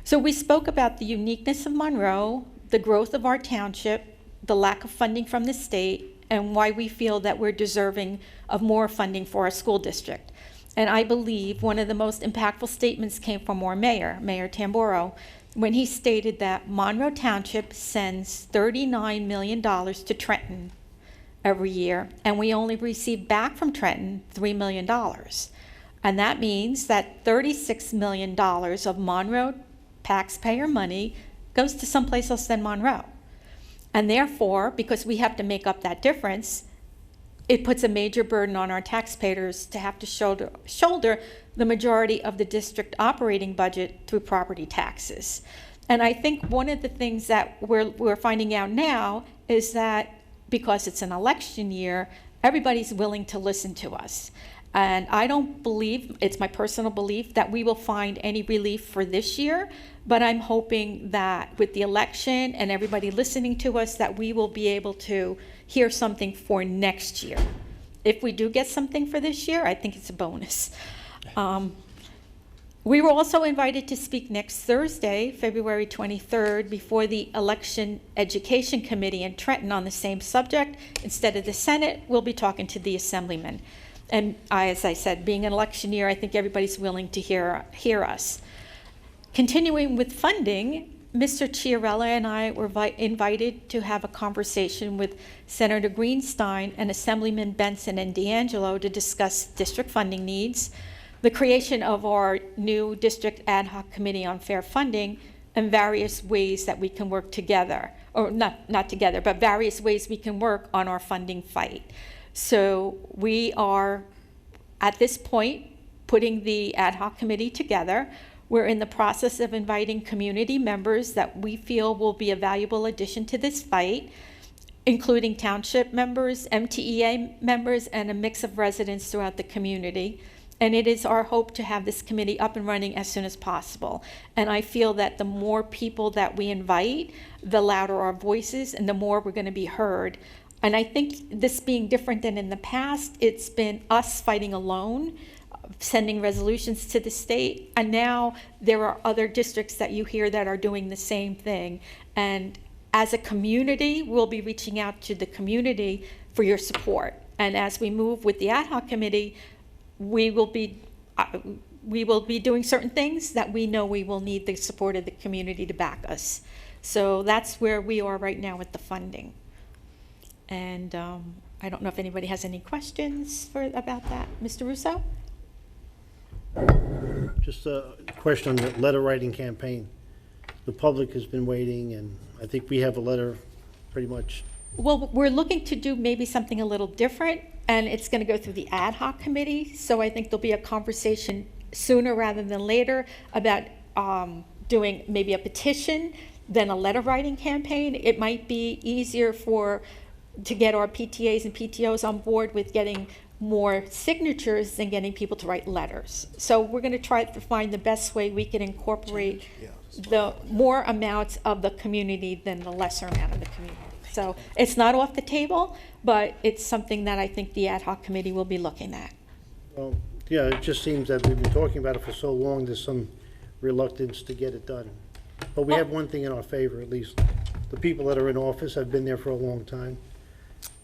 So we spoke about the uniqueness of Monroe, the growth of our township, the lack of funding from the state, and why we feel that we're deserving of more funding for our school district. And I believe one of the most impactful statements came from our mayor, Mayor Tamboro, when he stated that Monroe Township sends $39 million to Trenton every year, and we only receive back from Trenton $3 million. And that means that $36 million of Monroe taxpayer money goes to someplace else than Monroe. And therefore, because we have to make up that difference, it puts a major burden on our taxpayers to have to shoulder the majority of the district operating budget through property taxes. And I think one of the things that we're finding out now is that because it's an election year, everybody's willing to listen to us. And I don't believe, it's my personal belief, that we will find any relief for this year, but I'm hoping that with the election and everybody listening to us, that we will be able to hear something for next year. If we do get something for this year, I think it's a bonus. We were also invited to speak next Thursday, February 23rd, before the Election Education Committee in Trenton on the same subject. Instead of the Senate, we'll be talking to the Assemblyman. And as I said, being an election year, I think everybody's willing to hear us. Continuing with funding, Mr. Chiarella and I were invited to have a conversation with Senator Greenstein and Assemblyman Benson and D'Angelo to discuss district funding needs, the creation of our new district ad hoc committee on fair funding, and various ways that we can work together, or not together, but various ways we can work on our funding fight. So we are, at this point, putting the ad hoc committee together. We're in the process of inviting community members that we feel will be a valuable addition to this fight, including township members, MTEA members, and a mix of residents throughout the community. And it is our hope to have this committee up and running as soon as possible. And I feel that the more people that we invite, the louder our voices and the more we're going to be heard. And I think this being different than in the past, it's been us fighting alone, sending resolutions to the state, and now there are other districts that you hear that are doing the same thing. And as a community, we'll be reaching out to the community for your support. And as we move with the ad hoc committee, we will be doing certain things that we know we will need the support of the community to back us. So that's where we are right now with the funding. And I don't know if anybody has any questions about that. Mr. Russo? Just a question on the letter writing campaign. The public has been waiting, and I think we have a letter pretty much. Well, we're looking to do maybe something a little different, and it's going to go through the ad hoc committee. So I think there'll be a conversation sooner rather than later about doing maybe a petition than a letter writing campaign. It might be easier to get our PTAs and PTOs on board with getting more signatures than getting people to write letters. So we're going to try to find the best way we can incorporate the more amounts of the community than the lesser amount of the community. So it's not off the table, but it's something that I think the ad hoc committee will be looking at. Well, yeah, it just seems that we've been talking about it for so long, there's some reluctance to get it done. But we have one thing in our favor, at least. The people that are in office have been there for a long time.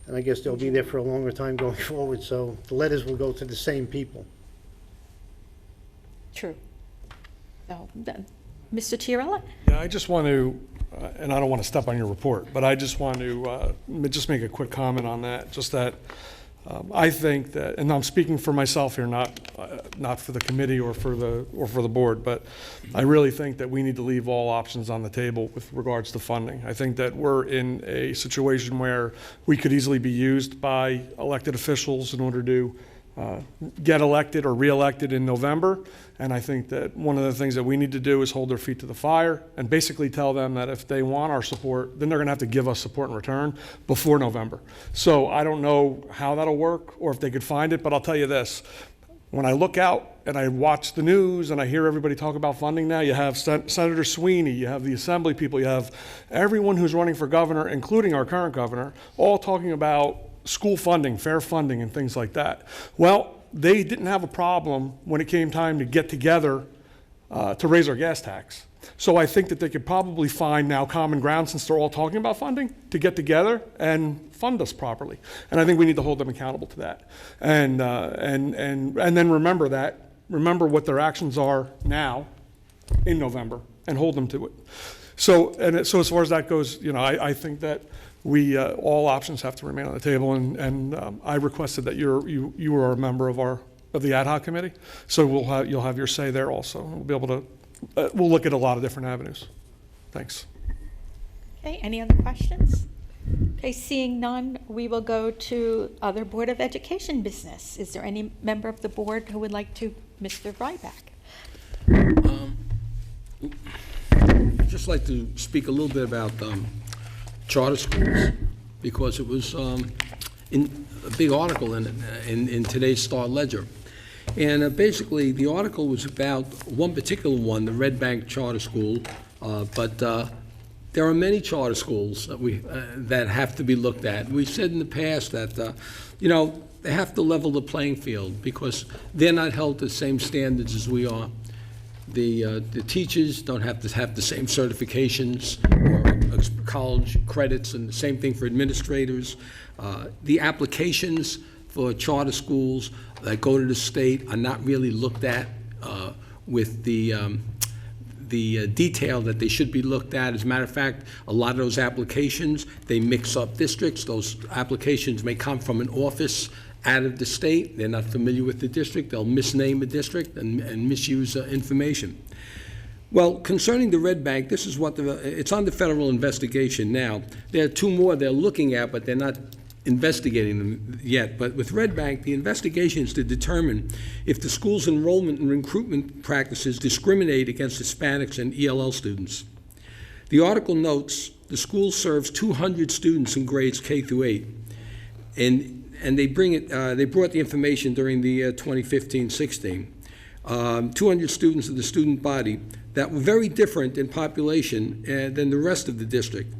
And I guess they'll be there for a longer time going forward, so the letters will go to the same people. True. So, Mr. Chiarella? Yeah, I just want to, and I don't want to step on your report, but I just want to just make a quick comment on that. Just that I think that, and I'm speaking for myself here, not for the committee or for the board, but I really think that we need to leave all options on the table with regards to funding. I think that we're in a situation where we could easily be used by elected officials in order to get elected or re-elected in November. And I think that one of the things that we need to do is hold their feet to the fire and basically tell them that if they want our support, then they're gonna have to give us support in return before November. So I don't know how that'll work or if they could find it, but I'll tell you this. When I look out and I watch the news and I hear everybody talk about funding now, you have Senator Sweeney, you have the Assembly people, you have everyone who's running for governor, including our current governor, all talking about school funding, fair funding, and things like that. Well, they didn't have a problem when it came time to get together to raise our gas tax. So I think that they could probably find now common ground, since they're all talking about funding, to get together and fund us properly. And I think we need to hold them accountable to that. And then remember what their actions are now in November and hold them to it. So as far as that goes, I think that we all options have to remain on the table, and I requested that you are a member of the ad hoc committee, so you'll have your say there also. We'll be able to we'll look at a lot of different avenues. Thanks. Okay, any other questions? Okay, seeing none, we will go to other Board of Education business. Is there any member of the board who would like to, Mr. Ryback? I'd just like to speak a little bit about charter schools, because it was in a big article in today's Star Ledger. And basically, the article was about one particular one, the Red Bank Charter School, but there are many charter schools that have to be looked at. We've said in the past that, they have to level the playing field, because they're not held to the same standards as we are. The teachers don't have to have the same certifications or college credits, and the same thing for administrators. The applications for charter schools that go to the state are not really looked at with the detail that they should be looked at. As a matter of fact, a lot of those applications, they mix up districts. Those applications may come from an office out of the state. They're not familiar with the district. They'll misname a district and misuse information. Well, concerning the Red Bank, this is what it's under federal investigation now. There are two more they're looking at, but they're not investigating them yet. But with Red Bank, the investigation is to determine if the school's enrollment and recruitment practices discriminate against Hispanics and ELL students. The article notes the school serves 200 students in grades K through 8, and they brought the information during the 2015-16. 200 students of the student body that were very different in population than the rest of the district.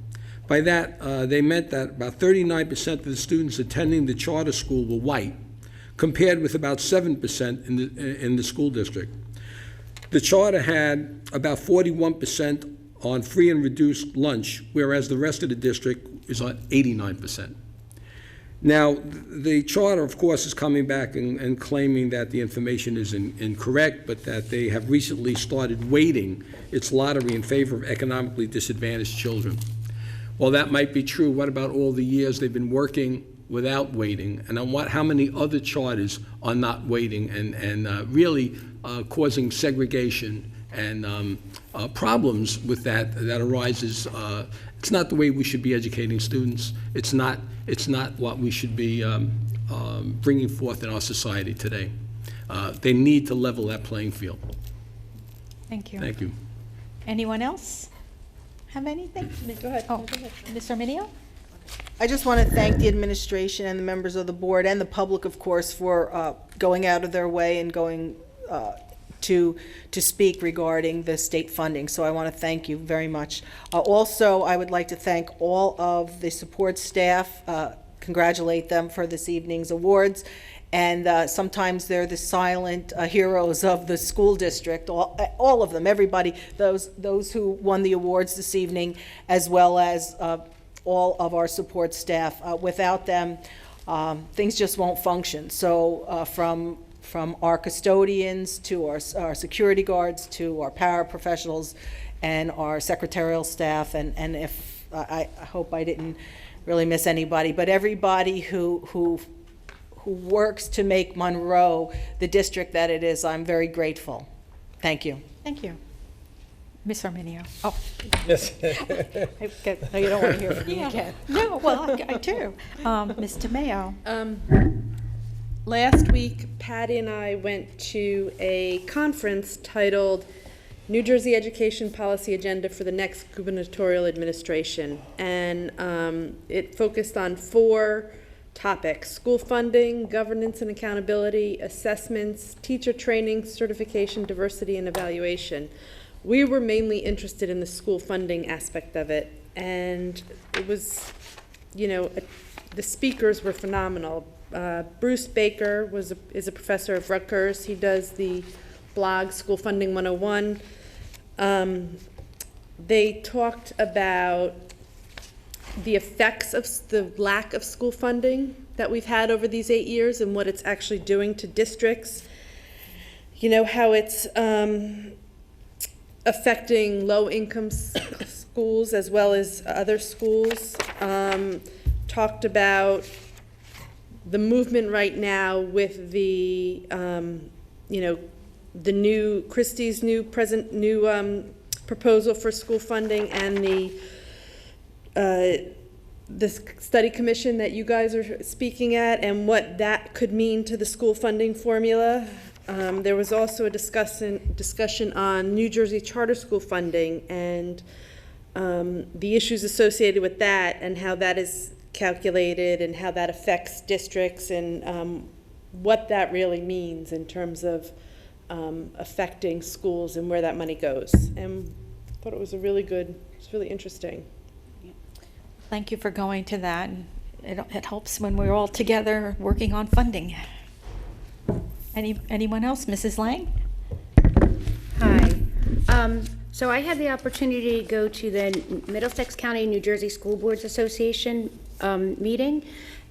By that, they meant that about 39% of the students attending the charter school were white, compared with about 7% in the school district. The charter had about 41% on free and reduced lunch, whereas the rest of the district is on 89%. Now, the charter, of course, is coming back and claiming that the information is incorrect, but that they have recently started weighting its lottery in favor of economically disadvantaged children. Well, that might be true. What about all the years they've been working without weighting? And how many other charters are not weighting and really causing segregation and problems with that arises? It's not the way we should be educating students. It's not what we should be bringing forth in our society today. They need to level that playing field. Thank you. Thank you. Anyone else have anything? Go ahead. Oh, Mr. Minio? I just want to thank the administration and the members of the board and the public, of course, for going out of their way and going to speak regarding the state funding. So I want to thank you very much. Also, I would like to thank all of the support staff, congratulate them for this evening's awards. And sometimes they're the silent heroes of the school district, all of them, everybody, those who won the awards this evening, as well as all of our support staff. Without them, things just won't function. So from from our custodians to our security guards to our paraprofessionals and our secretarial staff, and if, I hope I didn't really miss anybody, but everybody who works to make Monroe the district that it is, I'm very grateful. Thank you. Thank you. Ms. Arminio. Oh. Yes. No, you don't want to hear from me again. No, well, I do. Ms. DeMayo. Last week, Patty and I went to a conference titled New Jersey Education Policy Agenda for the Next Gubernatorial Administration. And it focused on 4 topics: school funding, governance and accountability, assessments, teacher training, certification, diversity, and evaluation. We were mainly interested in the school funding aspect of it. And it was, the speakers were phenomenal. Bruce Baker is a professor of Rutgers. He does the blog School Funding 101. They talked about the effects of the lack of school funding that we've had over these 8 years and what it's actually doing to districts. How it's affecting low-income schools as well as other schools. Talked about the movement right now with the, the new, Christie's new proposal for school funding and the study commission that you guys are speaking at and what that could mean to the school funding formula. There was also a discussion on New Jersey charter school funding and the issues associated with that and how that is calculated and how that affects districts and what that really means in terms of affecting schools and where that money goes. And I thought it was really interesting. Thank you for going to that. It helps when we're all together working on funding. Anyone else? Mrs. Lang? Hi. So I had the opportunity to go to the Middlesex County New Jersey School Boards Association meeting,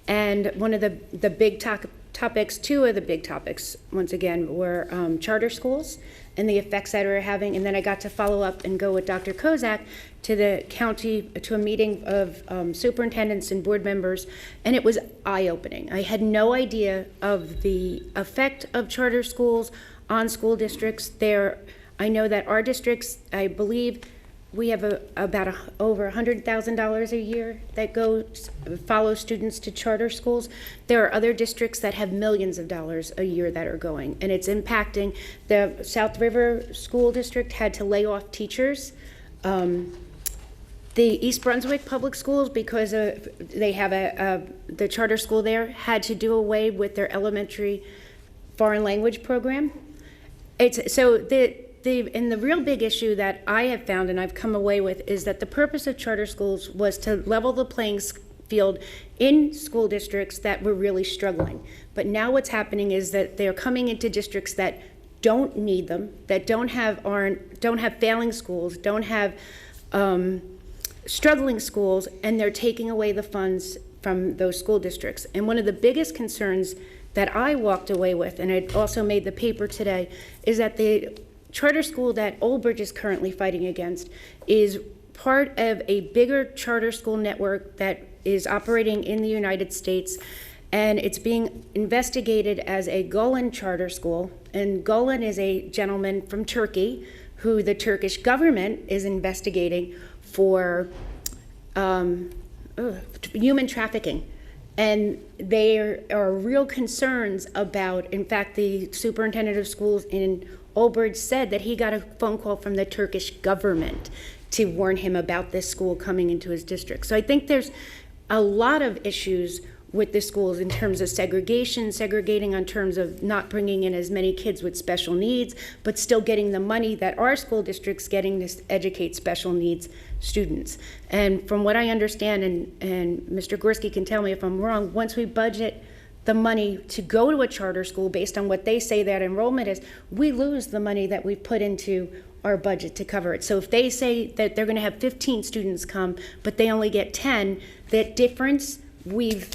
and one of the big topics, 2 of the big topics, once again, were charter schools and the effects that are having. And then I got to follow up and go with Dr. Kozak to the county, to a meeting of superintendents and board members, and it was eye-opening. I had no idea of the effect of charter schools on school districts. I know that our districts, I believe, we have about over $100,000 a year that follow students to charter schools. There are other districts that have millions of dollars a year that are going, and it's impacting. The South River School District had to lay off teachers. The East Brunswick Public Schools, because they have the charter school there, had to do away with their elementary foreign language program. And the real big issue that I have found and I've come away with is that the purpose of charter schools was to level the playing field in school districts that were really struggling. But now what's happening is that they're coming into districts that don't need them, that don't have failing schools, don't have struggling schools, and they're taking away the funds from those school districts. And one of the biggest concerns that I walked away with, and I also made the paper today, is that the charter school that Old Bridge is currently fighting against is part of a bigger charter school network that is operating in the United States, and it's being investigated as a Gulen charter school. And Gulen is a gentleman from Turkey who the Turkish government is investigating for human trafficking. And there are real concerns about, in fact, the superintendent of schools in Old Bridge said that he got a phone call from the Turkish government to warn him about this school coming into his district. So I think there's a lot of issues with the schools in terms of segregating on terms of not bringing in as many kids with special needs, but still getting the money that our school district's getting to educate special needs students. And from what I understand, and Mr. Gorski can tell me if I'm wrong, once we budget the money to go to a charter school based on what they say that enrollment is, we lose the money that we put into our budget to cover it. So if they say that they're going to have 15 students come, but they only get 10, that difference we've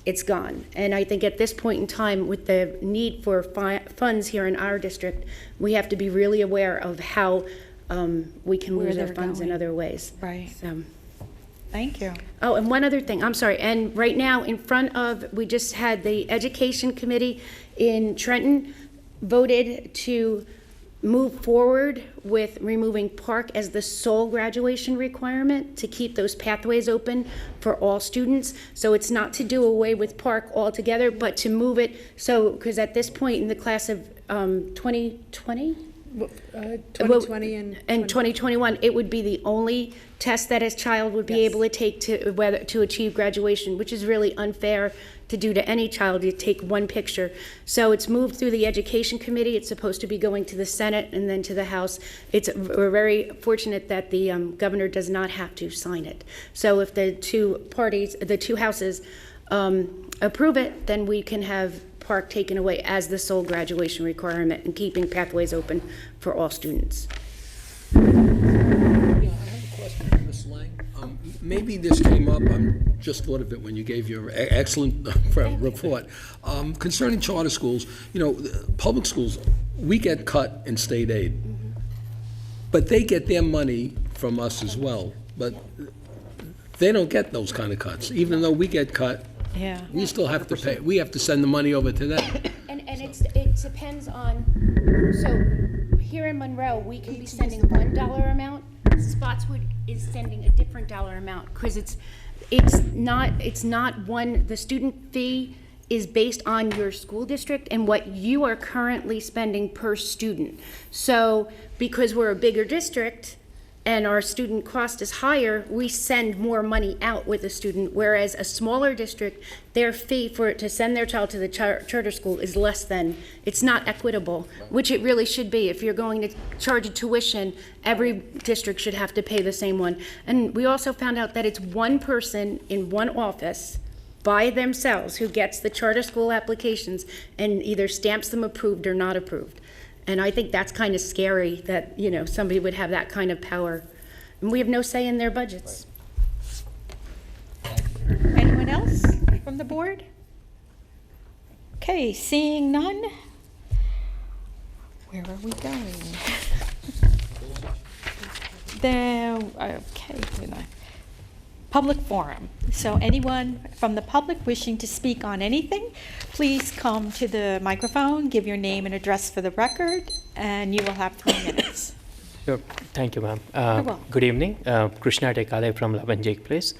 it's gone. And I think at this point in time, with the need for funds here in our district, we have to be really aware of how we can Where lose our they're funds in going. other ways. Right. So. Thank you. Oh, and one other thing, I'm sorry, and right now, in front of, we just had the Education Committee in Trenton voted to move forward with removing park as the sole graduation requirement to keep those pathways open for all students. So it's not to do away with park altogether, but to move it, so, because at this point in the class of 2020? 2020 and 2021, it would be the only test that a child would be able to take to achieve graduation, which is really unfair to do to any child. You take one picture. So it's moved through the Education Committee. It's supposed to be going to the Senate and then to the House. We're very fortunate that the governor does not have to sign it. So if the two houses approve it, then we can have park taken away as the sole graduation requirement and keeping pathways open for all students. Yeah, I have a question for Ms. Lang. Maybe this came up, I just thought of it when you gave your excellent report. Concerning charter schools, public schools, we get cut in state aid. But they get their money from us as well. But they don't get those kind of cuts. Even though we get cut, Yeah. we still have to pay, we have to send the money over to them. And it depends on, so here in Monroe, we can be sending $1 amount. Spotswood is sending a different dollar amount because it's not one, the student fee is based on your school district and what you are currently spending per student. So because we're a bigger district and our student cost is higher, we send more money out with a student, whereas a smaller district, their fee to send their child to the charter school is less than, it's not equitable, which it really should be. If you're going to charge a tuition, every district should have to pay the same one. And we also found out that it's one person in one office by themselves who gets the charter school applications and either stamps them approved or not approved. And I think that's kind of scary that, somebody would have that kind of power. And we have no say in their budgets. Anyone else from the board? Okay, seeing none. Where are we going? Public forum. So anyone from the public wishing to speak on anything, please come to the microphone, give your name and address for the record, and you will have 3 minutes. Sure. Thank you, ma'am. You're welcome. Good evening. Krishna Tekale from Laban Jake Place.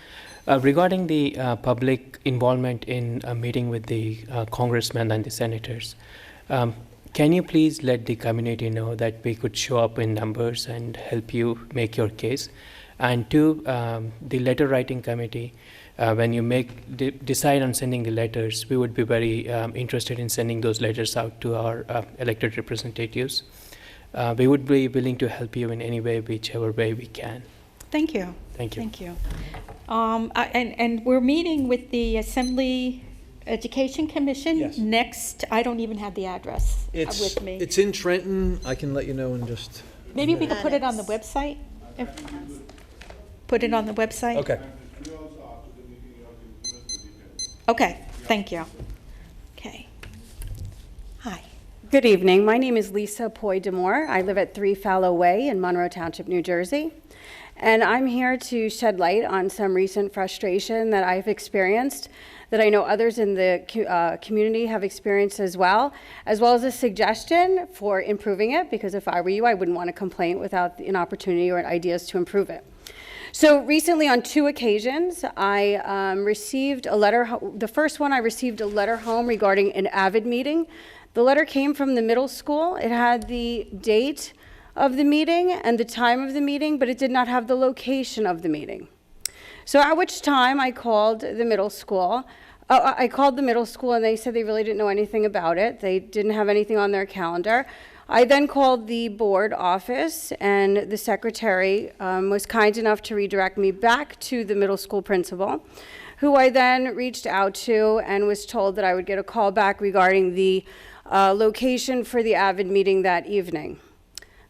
Regarding the public involvement in a meeting with the congressmen and the senators, can you please let the community know that we could show up in numbers and help you make your case? And two, the letter writing committee, when you decide on sending the letters, we would be very interested in sending those letters out to our elected representatives. We would be willing to help you in any way, whichever way we can. Thank you. Thank you. Thank you. And we're meeting with the Assembly Education Commission Yes. next. I don't even have the address with me. It's in Trenton. I can let you know in just. Maybe we could put it on the website? Put it on the website? Okay. Okay, thank you. Okay. Hi. Good evening. My name is Lisa Poy Demore. I live at 3 Fallow Way in Monroe Township, New Jersey. And I'm here to shed light on some recent frustration that I've experienced, that I know others in the community have experienced as well as a suggestion for improving it, because if I were you, I wouldn't want a complaint without an opportunity or ideas to improve it. So recently, on 2 occasions, I received a letter. The first one, I received a letter home regarding an AVID meeting. The letter came from the middle school. It had the date of the meeting and the time of the meeting, but it did not have the location of the meeting. So at which time I called the middle school. I called the middle school, and they said they really didn't know anything about it. They didn't have anything on their calendar. I then called the board office, and the secretary was kind enough to redirect me back to the middle school principal, who I then reached out to and was told that I would get a call back regarding the location for the AVID meeting that evening.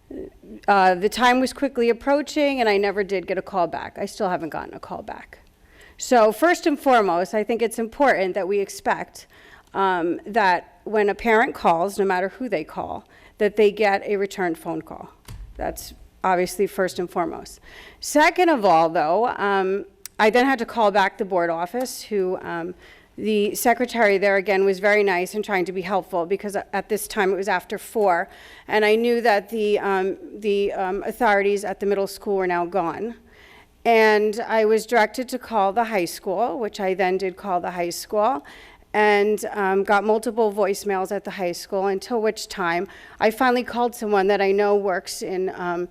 The time was quickly approaching, and I never did get a call back. I still haven't gotten a call back. So first and foremost, I think it's important that we expect that when a parent calls, no matter who they call, that they get a return phone call. That's obviously first and foremost. Second of all, though, I then had to call back the board office, who the secretary there, again, was very nice and trying to be helpful, because at this time it was after 4, and I knew that the authorities at the middle school were now gone. And I was directed to call the high school, which I then did call the high school, and got multiple voicemails at the high school, until which time I finally called someone that I know works in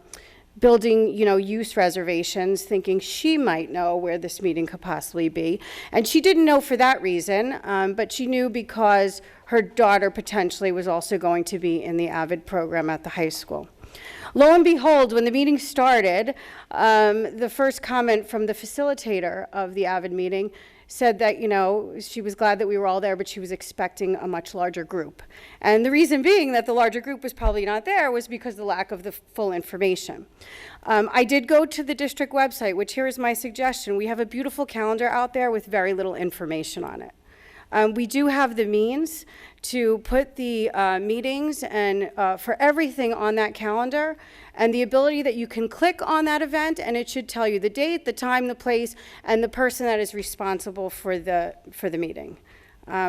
building, use reservations, thinking she might know where this meeting could possibly be. And she didn't know for that reason, but she knew because her daughter potentially was also going to be in the AVID program at the high school. Lo and behold, when the meeting started, the first comment from the facilitator of the AVID meeting said that, she was glad that we were all there, but she was expecting a much larger group. And the reason being that the larger group was probably not there was because of the lack of the full information. I did go to the district website, which here is my suggestion. We have a beautiful calendar out there with very little information on it. We do have the means to put the meetings and for everything on that calendar, and the ability that you can click on that event and it should tell you the date, the time, the place, and the person that is responsible for the meeting.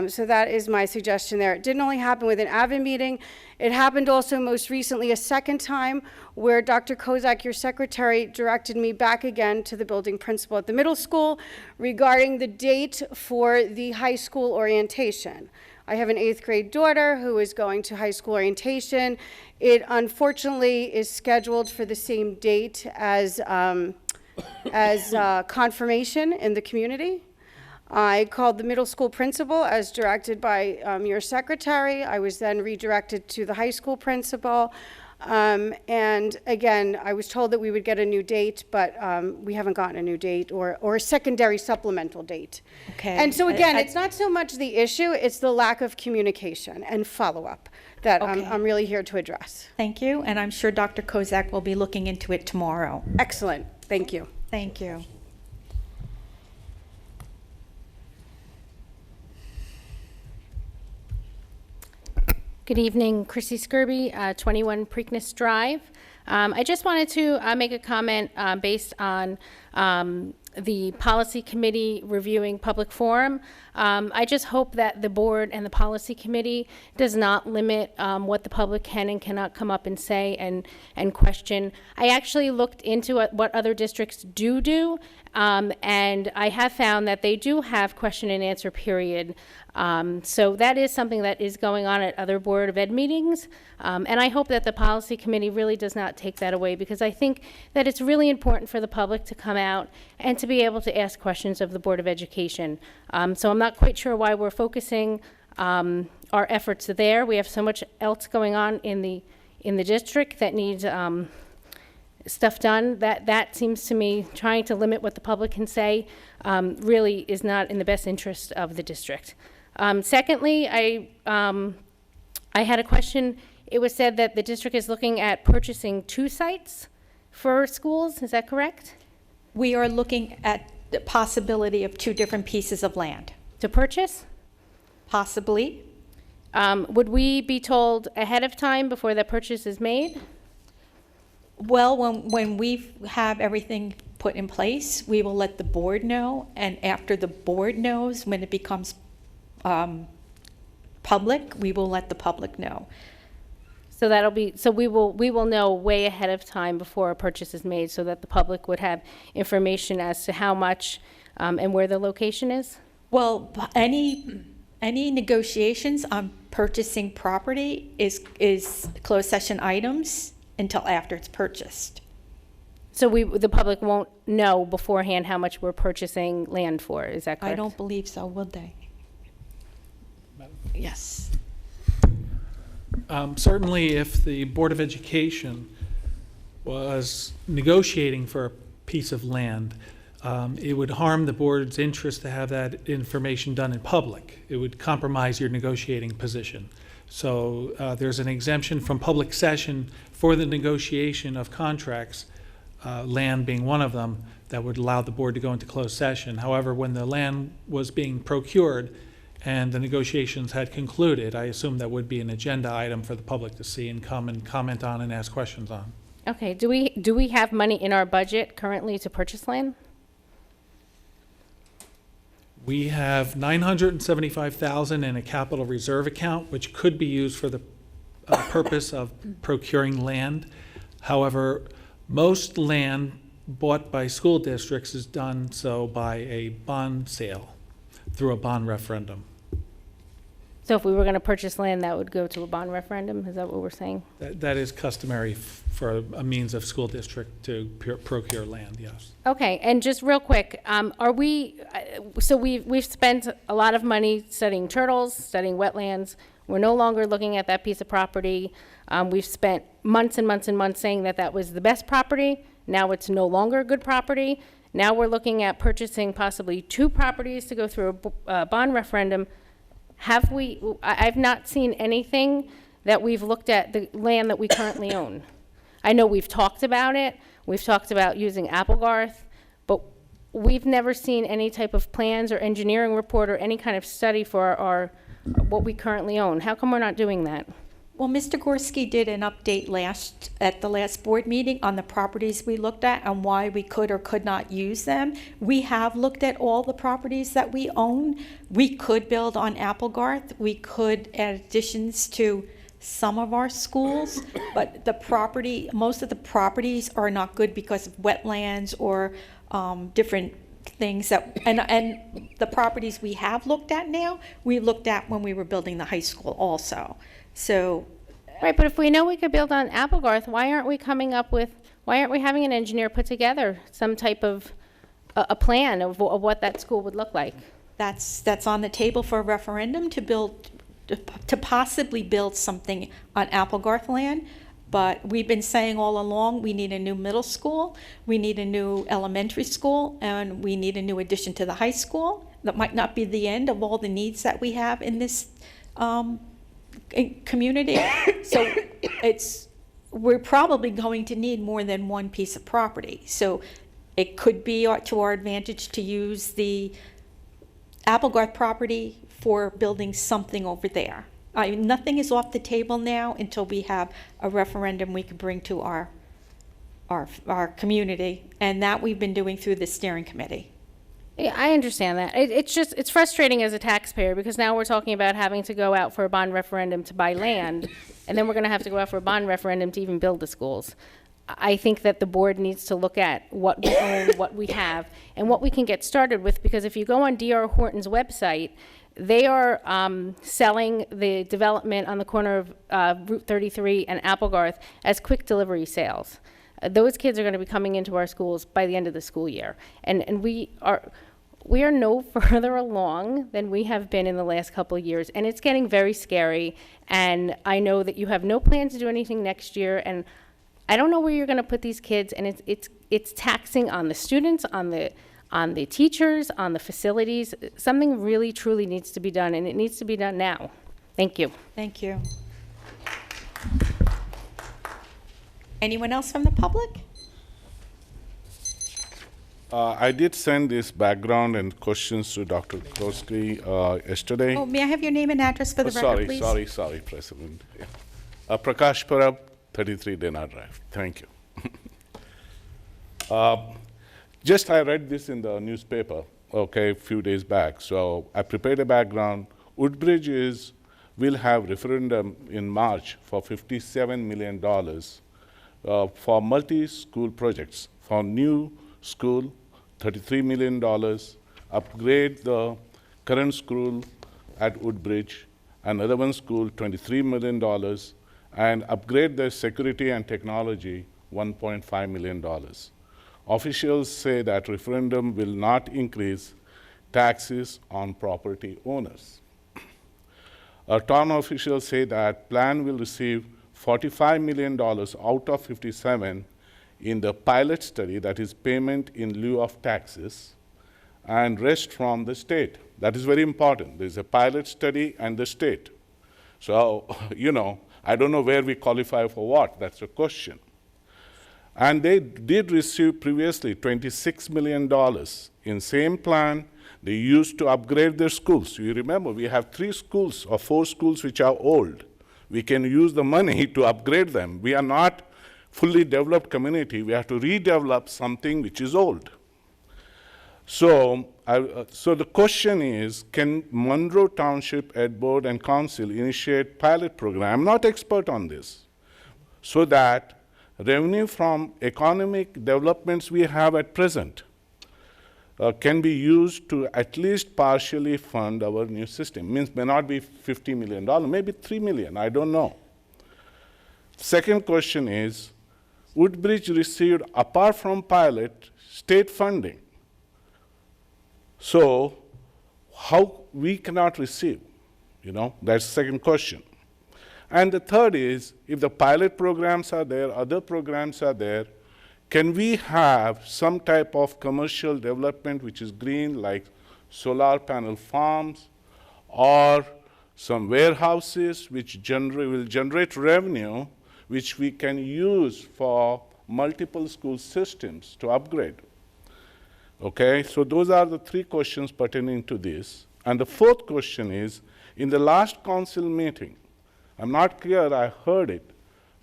So that is my suggestion there. It didn't only happen with an AVID meeting. It happened also most recently a second time, where Dr. Kozak, your secretary, directed me back again to the building principal at the middle school regarding the date for the high school orientation. I have an 8th grade daughter who is going to high school orientation. It unfortunately is scheduled for the same date as confirmation in the community. I called the middle school principal as directed by your secretary. I was then redirected to the high school principal. And again, I was told that we would get a new date, but we haven't gotten a new date or a secondary supplemental date. Okay. And so again, it's not so much the issue, it's the lack of communication and follow-up that I'm really here to address. Thank you, and I'm sure Dr. Kozak will be looking into it tomorrow. Excellent. Thank you. Thank you. Good evening, Chrissy Skirby, 21 Preakness Drive. I just wanted to make a comment based on the policy committee reviewing public forum. I just hope that the board and the policy committee does not limit what the public can and cannot come up and say and question. I actually looked into what other districts do, and I have found that they do have question and answer period. So that is something that is going on at other Board of Ed meetings, and I hope that the policy committee really does not take that away, because I think that it's really important for the public to come out and to be able to ask questions of the Board of Education. So I'm not quite sure why we're focusing our efforts there. We have so much else going on in the district that needs stuff done. That seems to me, trying to limit what the public can say really is not in the best interest of the district. Secondly, I had a question. It was said that the district is looking at purchasing 2 sites for schools. Is that correct? We are looking at the possibility of 2 different pieces of land. To purchase? Possibly. Would we be told ahead of time before the purchase is made? Well, when we have everything put in place, we will let the board know, and after the board knows, when it becomes public, we will let the public know. So we will know way ahead of time before a purchase is made, so that the public would have information as to how much and where the location is? Well, any negotiations on purchasing property is closed session items until after it's purchased. So the public won't know beforehand how much we're purchasing land for, is that correct? I don't believe so, will they? Yes. Certainly, if the Board of Education was negotiating for a piece of land, it would harm the board's interest to have that information done in public. It would compromise your negotiating position. So there's an exemption from public session for the negotiation of contracts land being one of them, that would allow the board to go into closed session. However, when the land was being procured and the negotiations had concluded, I assume that would be an agenda item for the public to see and come and comment on and ask questions on. Okay, do we have money in our budget currently to purchase land? We have $975,000 in a capital reserve account, which could be used for the purpose of procuring land. However, most land bought by school districts is done so by a bond sale through a bond referendum. So if we were going to purchase land, that would go to a bond referendum? Is that what we're saying? That is customary for a means of school district to procure land, yes. Okay, and just real quick, so we've spent a lot of money studying turtles, studying wetlands. We're no longer looking at that piece of property. We've spent months and months and months saying that that was the best property. Now it's no longer good property. Now we're looking at purchasing possibly 2 properties to go through a bond referendum. I've not seen anything that we've looked at the land that we currently own. I know we've talked about it. We've talked about using Applegarth, but we've never seen any type of plans or engineering report or any kind of study for what we currently own. How come we're not doing that? Well, Mr. Gorski did an update at the last board meeting on the properties we looked at and why we could or could not use them. We have looked at all the properties that we own. We could build on Applegarth. We could add additions to some of our schools, but most of the properties are not good because of wetlands or different things and the properties we have looked at now, we looked at when we were building the high school also. So, right, but if we know we could build on Applegarth, why aren't we having an engineer put together some type of a plan of what that school would look like? That's on the table for a referendum to possibly build something on Applegarth land. But we've been saying all along, we need a new middle school, we need a new elementary school, and we need a new addition to the high school. That might not be the end of all the needs that we have in this community. So we're probably going to need more than one piece of property. So it could be to our advantage to use the Applegarth property for building something over there. Nothing is off the table now until we have a referendum we can bring to our community, and that we've been doing through the steering committee. Yeah, I understand that. It's frustrating as a taxpayer because now we're talking about having to go out for a bond referendum to buy land, and then we're going to have to go out for a bond referendum to even build the schools. I think that the board needs to look at what we own, what we have, and what we can get started with, because if you go on D.R. Horton's website, they are selling the development on the corner of Route 33 and Applegarth as quick delivery sales. Those kids are going to be coming into our schools by the end of the school year. And we are no further along than we have been in the last couple of years. And it's getting very scary. And I know that you have no plan to do anything next year. And I don't know where you're going to put these kids. And it's taxing on the students, on the teachers, on the facilities. Something really, truly needs to be done, and it needs to be done now. Thank you. Thank you. Anyone else from the public? I did send this background and questions to Dr. Gorski yesterday. Oh, may I have your name and address for the record, please? Sorry, President. Yeah. Prakash Parab, 33 Dana Drive. Thank you. I read this in the newspaper, a few days back. So I prepared a background. Woodbridge will have referendum in March for $57 million for multi-school projects. For new school, $33 million, upgrade the current school at Woodbridge, another one school, $23 million, and upgrade the security and technology, $1.5 million. Officials say that referendum will not increase taxes on property owners. Town officials say that plan will receive $45 million out of 57 in the pilot study, that is payment in lieu of taxes, and rest from the state. That is very important. There's a pilot study and the state. So, I don't know where we qualify for what. That's a question. And they did receive previously $26 million in same plan they used to upgrade their schools. You remember, we have 3 schools or 4 schools which are old. We can use the money to upgrade them. We are not fully developed community. We have to redevelop something which is old. So, so the question is, can Monroe Township Ed Board and Council initiate pilot program? I'm not expert on this. So that revenue from economic developments we have at present can be used to at least partially fund our new system. Means may not be $50 million, maybe $3 million, I don't know. Second question is, Woodbridge received, apart from pilot, state funding. So how we cannot receive, that's the second question. And the third is, if the pilot programs are there, other programs are there, can we have some type of commercial development which is green, like solar panel farms, or some warehouses which will generate revenue, which we can use for multiple school systems to upgrade? Okay, so those are the 3 questions pertaining to this. And the 4th question is, in the last council meeting, I'm not clear, I heard it,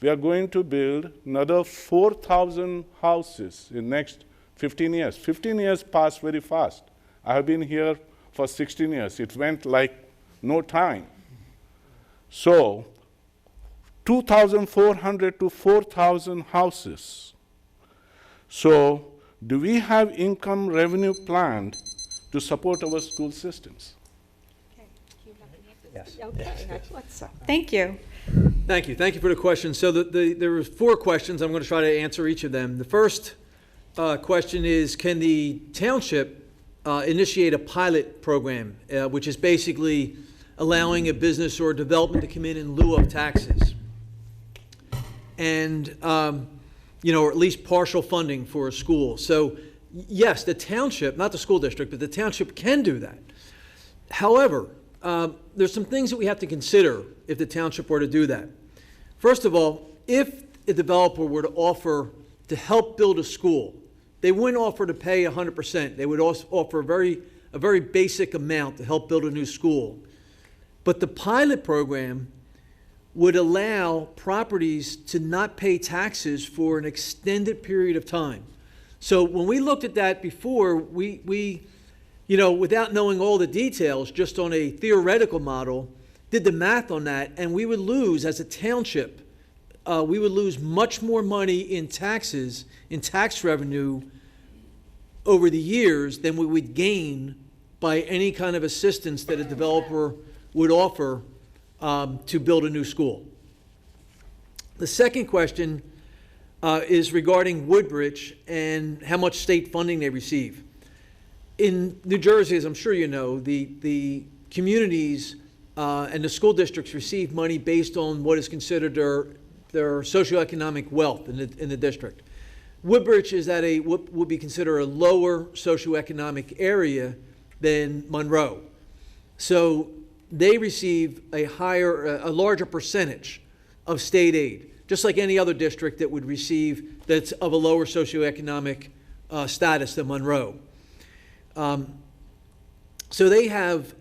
we are going to build another 4,000 houses in next 15 years. 15 years passed very fast. I have been here for 16 years. It went like no time. So 2,400 to 4,000 houses. So do we have income revenue planned to support our school systems? Yes. Okay, I thought so. Thank you. Thank you. Thank you for the question. So there were 4 questions. I'm going to try to answer each of them. The first question is, can the township initiate a pilot program, which is basically allowing a business or a development to come in lieu of taxes? And, or at least partial funding for a school. So yes, the township, not the school district, but the township can do that. However, there's some things that we have to consider if the township were to do that. First of all, if a developer were to offer to help build a school, they wouldn't offer to pay 100%. They would also offer a very basic amount to help build a new school. But the pilot program would allow properties to not pay taxes for an extended period of time. So when we looked at that before, we without knowing all the details, just on a theoretical model, did the math on that, and we would lose, as a township, we would lose much more money in taxes, in tax revenue over the years than we would gain by any kind of assistance that a developer would offer to build a new school. The second question is regarding Woodbridge and how much state funding they receive. In New Jersey, as I'm sure you know, the communities and the school districts receive money based on what is considered their socioeconomic wealth in the district. Woodbridge is at what would be considered a lower socioeconomic area than Monroe. So they receive a larger percentage of state aid, just like any other district that would receive that's of a lower socioeconomic status than Monroe. So they have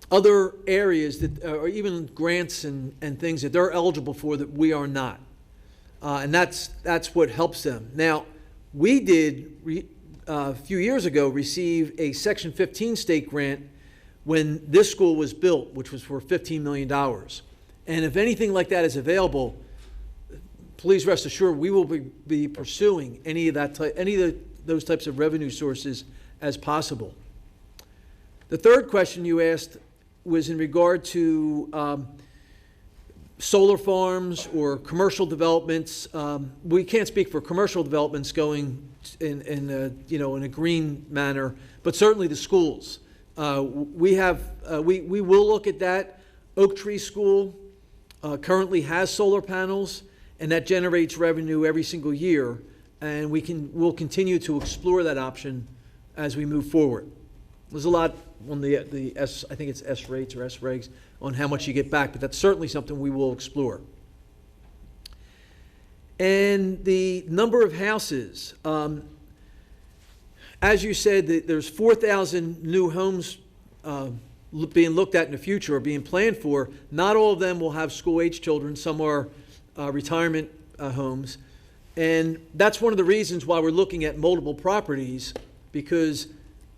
other areas that, or even grants and things that they're eligible for that we are not. And that's what helps them. Now, we did, a few years ago, receive a Section 15 state grant when this school was built, which was for $15 million. And if anything like that is available, please rest assured we will be pursuing any of those types of revenue sources as possible. The third question you asked was in regard to solar farms or commercial developments. We can't speak for commercial developments going in a green manner, but certainly the schools. We will look at that. Oak Tree School currently has solar panels, and that generates revenue every single year, and we'll continue to explore that option as we move forward. There's a lot on the S, I think it's S rates or S regs, on how much you get back, but that's certainly something we will explore. and the number of houses. As you said, there's 4,000 new homes being looked at in the future or being planned for. Not all of them will have school-age children. Some are retirement homes. And that's one of the reasons why we're looking at multiple properties, because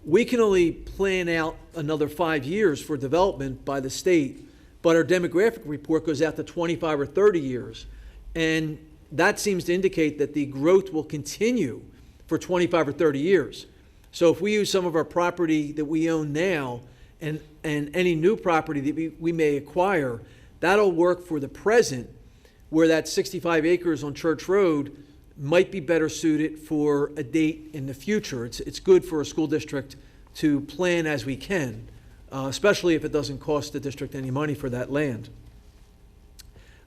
we can only plan out another 5 years for development by the state, but our demographic report goes out to 25 or 30 years. And that seems to indicate that the growth will continue for 25 or 30 years. So if we use some of our property that we own now and any new property that we may acquire, that'll work for the present, where that 65 acres on Church Road might be better suited for a date in the future. It's good for a school district to plan as we can, especially if it doesn't cost the district any money for that land.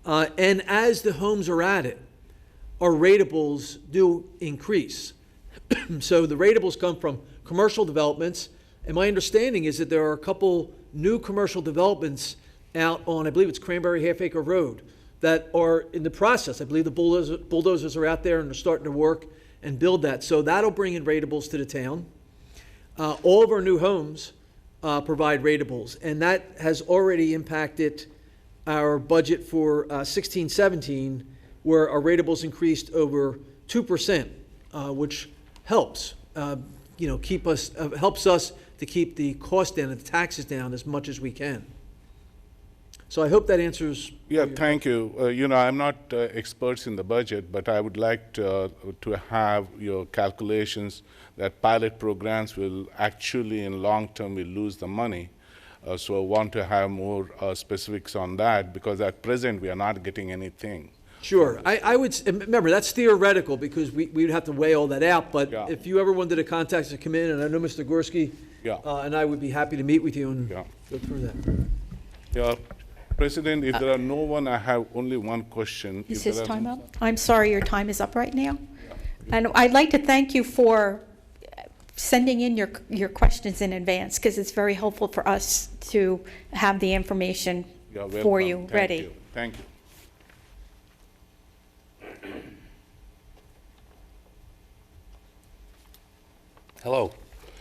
And as the homes are added, our ratables do increase. So the ratables come from commercial developments, and my understanding is that there are a couple new commercial developments out on, I believe it's Cranberry Half Acre Road, that are in the process. I believe the bulldozers are out there and they're starting to work and build that. So that'll bring in ratables to the town. All of our new homes provide ratables, and that has already impacted our budget for 16-17, where our ratables increased over 2%, which helps, helps us to keep the cost down and the taxes down as much as we can. So I hope that answers. Yeah, thank you. I'm not experts in the budget, but I would like to have your calculations that pilot programs will actually, in long term, will lose the money. So I want to have more specifics on that, because at present we are not getting anything. Sure. I would, remember, that's theoretical, because we'd have to weigh all that out, but if you ever wanted to contact us to come in, and I know Mr. Gorski and I would be happy to meet with you and go through that. Yeah. President, if there are no one, I have only one question. Is his time up? I'm sorry, your time is up right now. And I'd like to thank you for sending in your questions in advance, because it's very helpful for us to have the information for you ready. Thank you. Hello.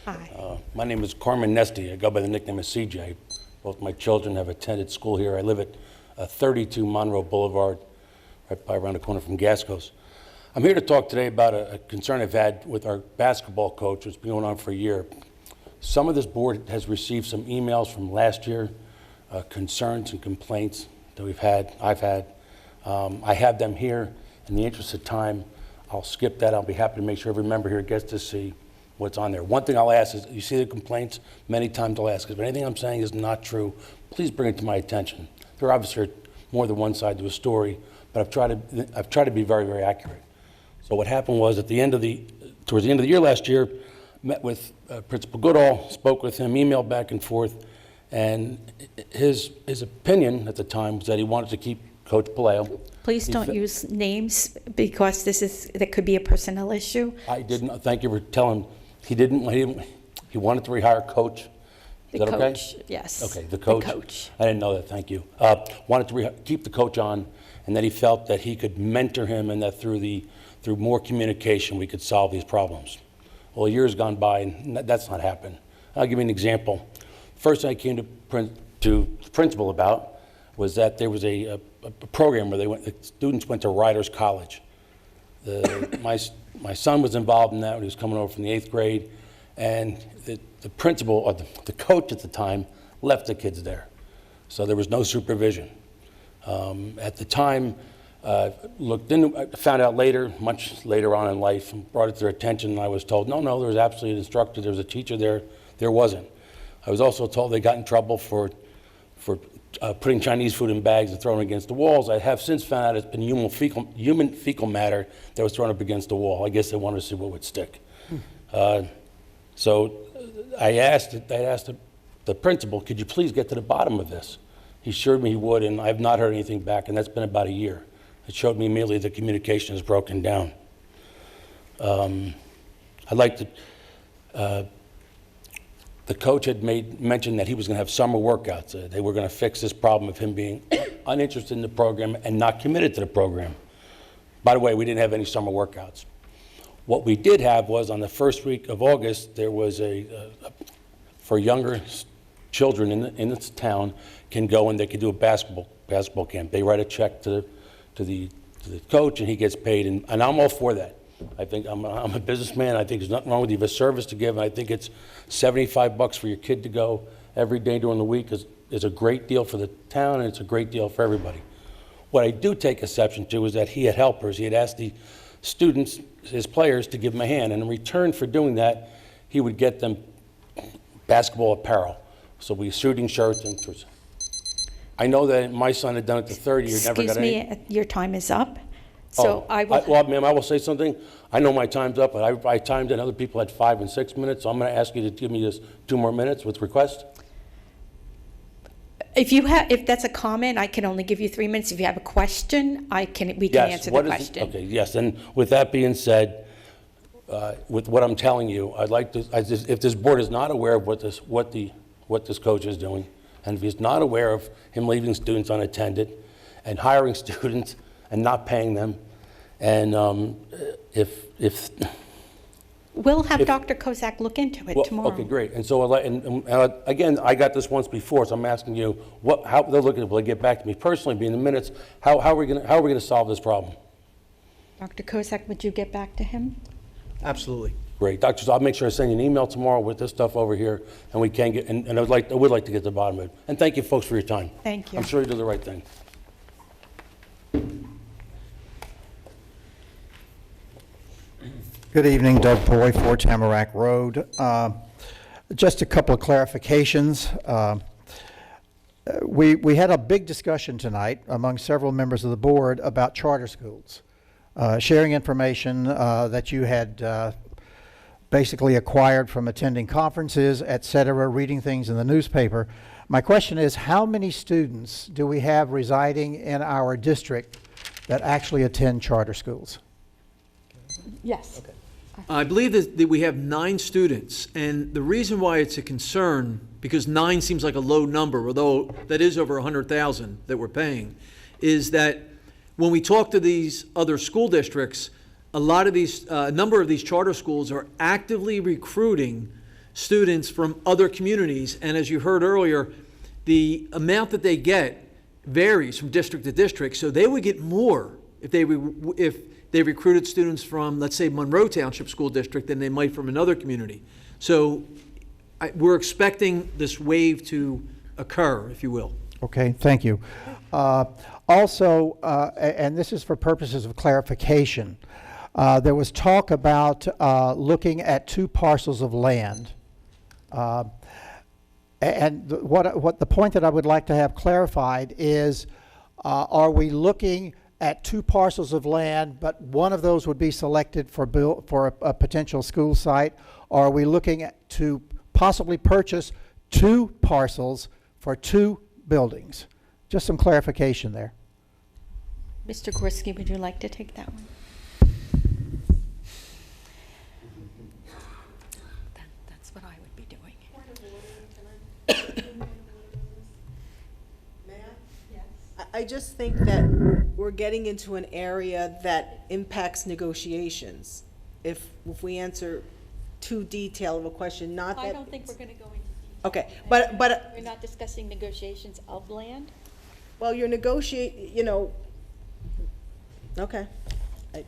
Hi. My name is Carmen Nesty. I go by the nickname of CJ. Both my children have attended school here. I live at 32 Monroe Boulevard, right by around the corner from Gasco's. I'm here to talk today about a concern I've had with our basketball coach, who's been going on for a year. Some of this board has received some emails from last year, concerns and complaints that I've had. I have them here. In the interest of time, I'll skip that. I'll be happy to make sure every member here gets to see what's on there. One thing I'll ask is, you see the complaints, many times I'll ask, if anything I'm saying is not true, please bring it to my attention. There obviously are more than one side to a story, but I've tried to be very, very accurate. So what happened was, towards the end of the year last year, met with Principal Goodall, spoke with him, emailed back and forth, and his opinion at the time was that he wanted to keep Coach Palaio. Please don't use names, because that could be a personnel issue. I didn't. Thank you for telling. He wanted to rehire Coach. Is that okay? Yes. Okay, the coach. The coach. I didn't know that. Thank you. Wanted to keep the coach on, and that he felt that he could mentor him, and that through more communication we could solve these problems. Well, a year's gone by, and that's not happened. I'll give you an example. First thing I came to the principal about was that there was a program where the students went to Riders College. My son was involved in that when he was coming over from the 8th grade, and the principal, or the coach at the time, left the kids there. So there was no supervision. At the time, looked into, I found out later, much later on in life, and brought it to their attention, and I was told, no, there was absolutely an instructor, there was a teacher there. There wasn't. I was also told they got in trouble for putting Chinese food in bags and throwing it against the walls. I have since found out it's been human fecal matter that was thrown up against the wall. I guess they wanted to see what would stick. So I asked the principal, could you please get to the bottom of this? He assured me he would, and I have not heard anything back, and that's been about a year. It showed me immediately the communication is broken down. I'd like to, the coach had mentioned that he was going to have summer workouts. They were going to fix this problem of him being uninterested in the program and not committed to the program. By the way, we didn't have any summer workouts. What we did have was on the first week of August, there was for younger children in this town can go and they can do a basketball camp. They write a check to the coach and he gets paid, and I'm all for that. I think I'm a businessman. I think there's nothing wrong with you. You have a service to give, and I think it's $75 for your kid to go every day during the week is a great deal for the town, and it's a great deal for everybody. What I do take exception to is that he had helpers. He had asked the students, his players, to give him a hand, and in return for doing that, he would get them basketball apparel. So we shooting shirts and I know that my son had done it to 30 years, never got any. Excuse me, your time is up. So Well, ma'am, I will say something. I know my time's up, but I timed it, and other people had 5 and 6 minutes, so I'm going to ask you to give me just 2 more minutes with request. If that's a comment, I can only give you 3 minutes. If you have a question, we can answer the question. Okay, yes, and with that being said, with what I'm telling you, if this board is not aware of what this coach is doing, and if he's not aware of him leaving students unattended and hiring students and not paying them, and if We'll have Dr. Kozak look into it tomorrow. Okay, great. And so, again, I got this once before, so I'm asking you, how they're looking to get back to me personally, be in the minutes. How are we going to solve this problem? Dr. Kozak, would you get back to him? Absolutely. Great, Doctor. So I'll make sure I send you an email tomorrow with this stuff over here, and we can get. And I would like to get to the bottom of it. And thank you, folks, for your time. Thank you. I'm sure you do the right thing. Good evening, Doug Poy, 4 Tamarack Road. Just a couple of clarifications. We had a big discussion tonight among several members of the board about charter schools, sharing information that you had basically acquired from attending conferences, et cetera, reading things in the newspaper. My question is, how many students do we have residing in our district that actually attend charter schools? Yes. Okay. I believe that we have 9 students, and the reason why it's a concern, because 9 seems like a low number, although that is over 100,000 that we're paying, is that when we talk to these other school districts, a number of these charter schools are actively recruiting students from other communities, and as you heard earlier, the amount that they get varies from district to district, so they would get more if they recruited students from, let's say, Monroe Township School District than they might from another community. So we're expecting this wave to occur, if you will. Okay, thank you. Also, and this is for purposes of clarification, there was talk about looking at 2 parcels of land. And what the point that I would like to have clarified is, are we looking at 2 parcels of land, but one of those would be selected for a potential school site, or are we looking to possibly purchase 2 parcels for 2 buildings? Just some clarification there. Mr. Gorski, would you like to take that one? That's what I would be doing. I just think that we're getting into an area that impacts negotiations. If we answer too detailed of a question, not that. I don't think we're going to go into detail. Okay, but we're not discussing negotiations of land. Well, you're okay.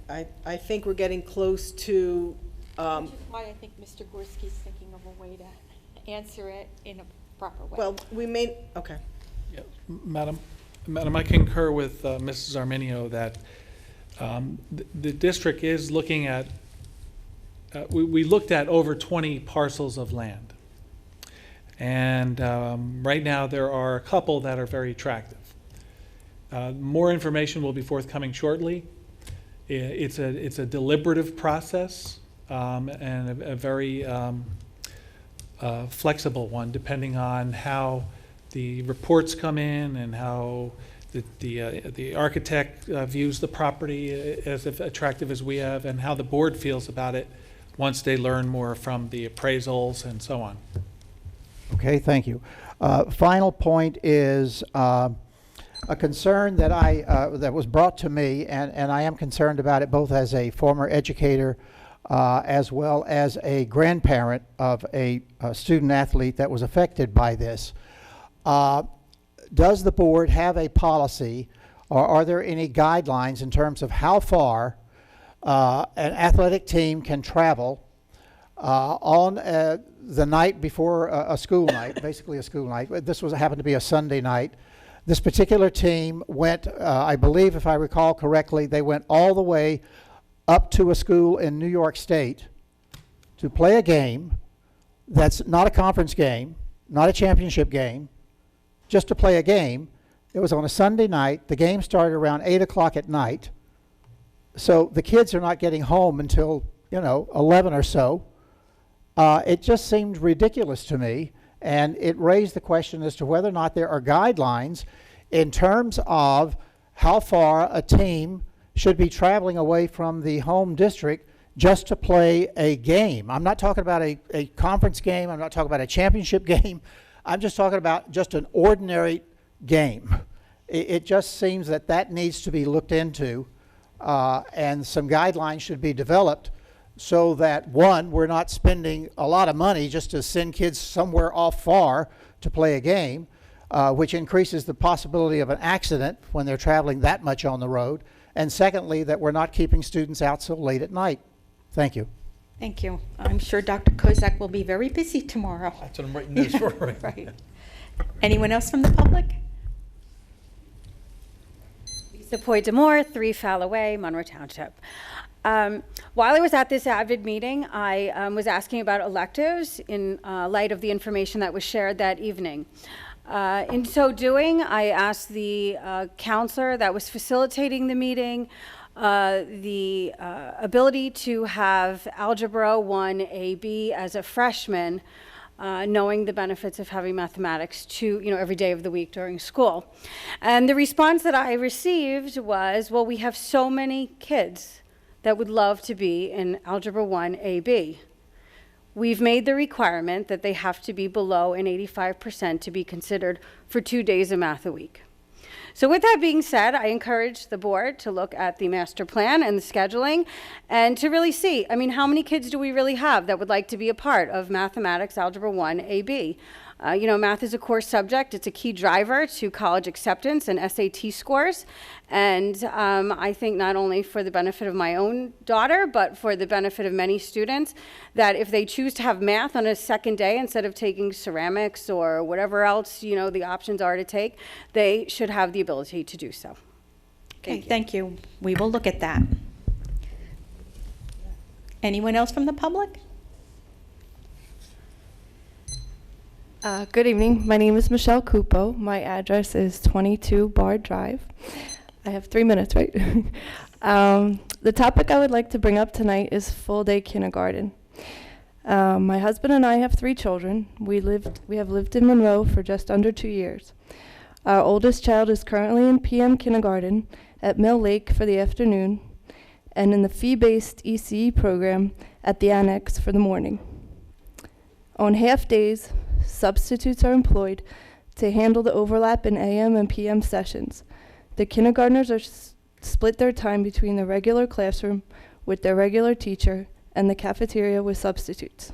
I think we're getting close to. Which is why I think Mr. Gorski's thinking of a way to answer it in a proper way. Well, we may. Okay. Yeah, Madam, I concur with Mrs. Arminio that the district is looking at, we looked at over 20 parcels of land. And right now there are a couple that are very attractive. More information will be forthcoming shortly. It's a deliberative process and a very flexible one, depending on how the reports come in and how the architect views the property as attractive as we have, and how the board feels about it once they learn more from the appraisals and so on. Okay, thank you. Final point is a concern that that was brought to me, and I am concerned about it both as a former educator as well as a grandparent of a student athlete that was affected by this. Does the board have a policy, or are there any guidelines in terms of how far an athletic team can travel on the night before a school night, basically a school night? This happened to be a Sunday night. This particular team went, I believe, if I recall correctly, they went all the way up to a school in New York State to play a game that's not a conference game, not a championship game, just to play a game. It was on a Sunday night. The game started around 8 o'clock at night. So the kids are not getting home until, 11 or so. It just seemed ridiculous to me, and it raised the question as to whether or not there are guidelines in terms of how far a team should be traveling away from the home district just to play a game. I'm not talking about a conference game. I'm not talking about a championship game. I'm just talking about just an ordinary game. It just seems that needs to be looked into, and some guidelines should be developed so that, one, we're not spending a lot of money just to send kids somewhere off far to play a game, which increases the possibility of an accident when they're traveling that much on the road. And secondly, that we're not keeping students out so late at night. Thank you. Thank you. I'm sure Dr. Kozak will be very busy tomorrow. That's what I'm writing this for. Right. Anyone else from the public? Lisa Poy Demore, 3 Fowler Way, Monroe Township. While I was at this AVID meeting, I was asking about electives in light of the information that was shared that evening. In so doing, I asked the counselor that was facilitating the meeting the ability to have Algebra 1 AB as a freshman, knowing the benefits of having mathematics every day of the week during school. And the response that I received was, well, we have so many kids that would love to be in Algebra 1 AB. We've made the requirement that they have to be below an 85% to be considered for 2 days of math a week. So with that being said, I encourage the board to look at the master plan and the scheduling and to really see, how many kids do we really have that would like to be a part of mathematics Algebra 1 AB? Math is a core subject. It's a key driver to college acceptance and SAT scores. And I think not only for the benefit of my own daughter, but for the benefit of many students, that if they choose to have math on a second day instead of taking ceramics or whatever else, the options are to take, they should have the ability to do so. Okay, thank you. We will look at that. Anyone else from the public? Good evening. My name is Michelle Cupo. My address is 22 Bard Drive. I have 3 minutes, right? The topic I would like to bring up tonight is full-day kindergarten. My husband and I have 3 children. We have lived in Monroe for just under 2 years. Our oldest child is currently in PM kindergarten at Mill Lake for the afternoon and in the fee-based ECE program at the annex for the morning. On half days, substitutes are employed to handle the overlap in AM and PM sessions. The kindergartners are split their time between the regular classroom with their regular teacher and the cafeteria with substitutes.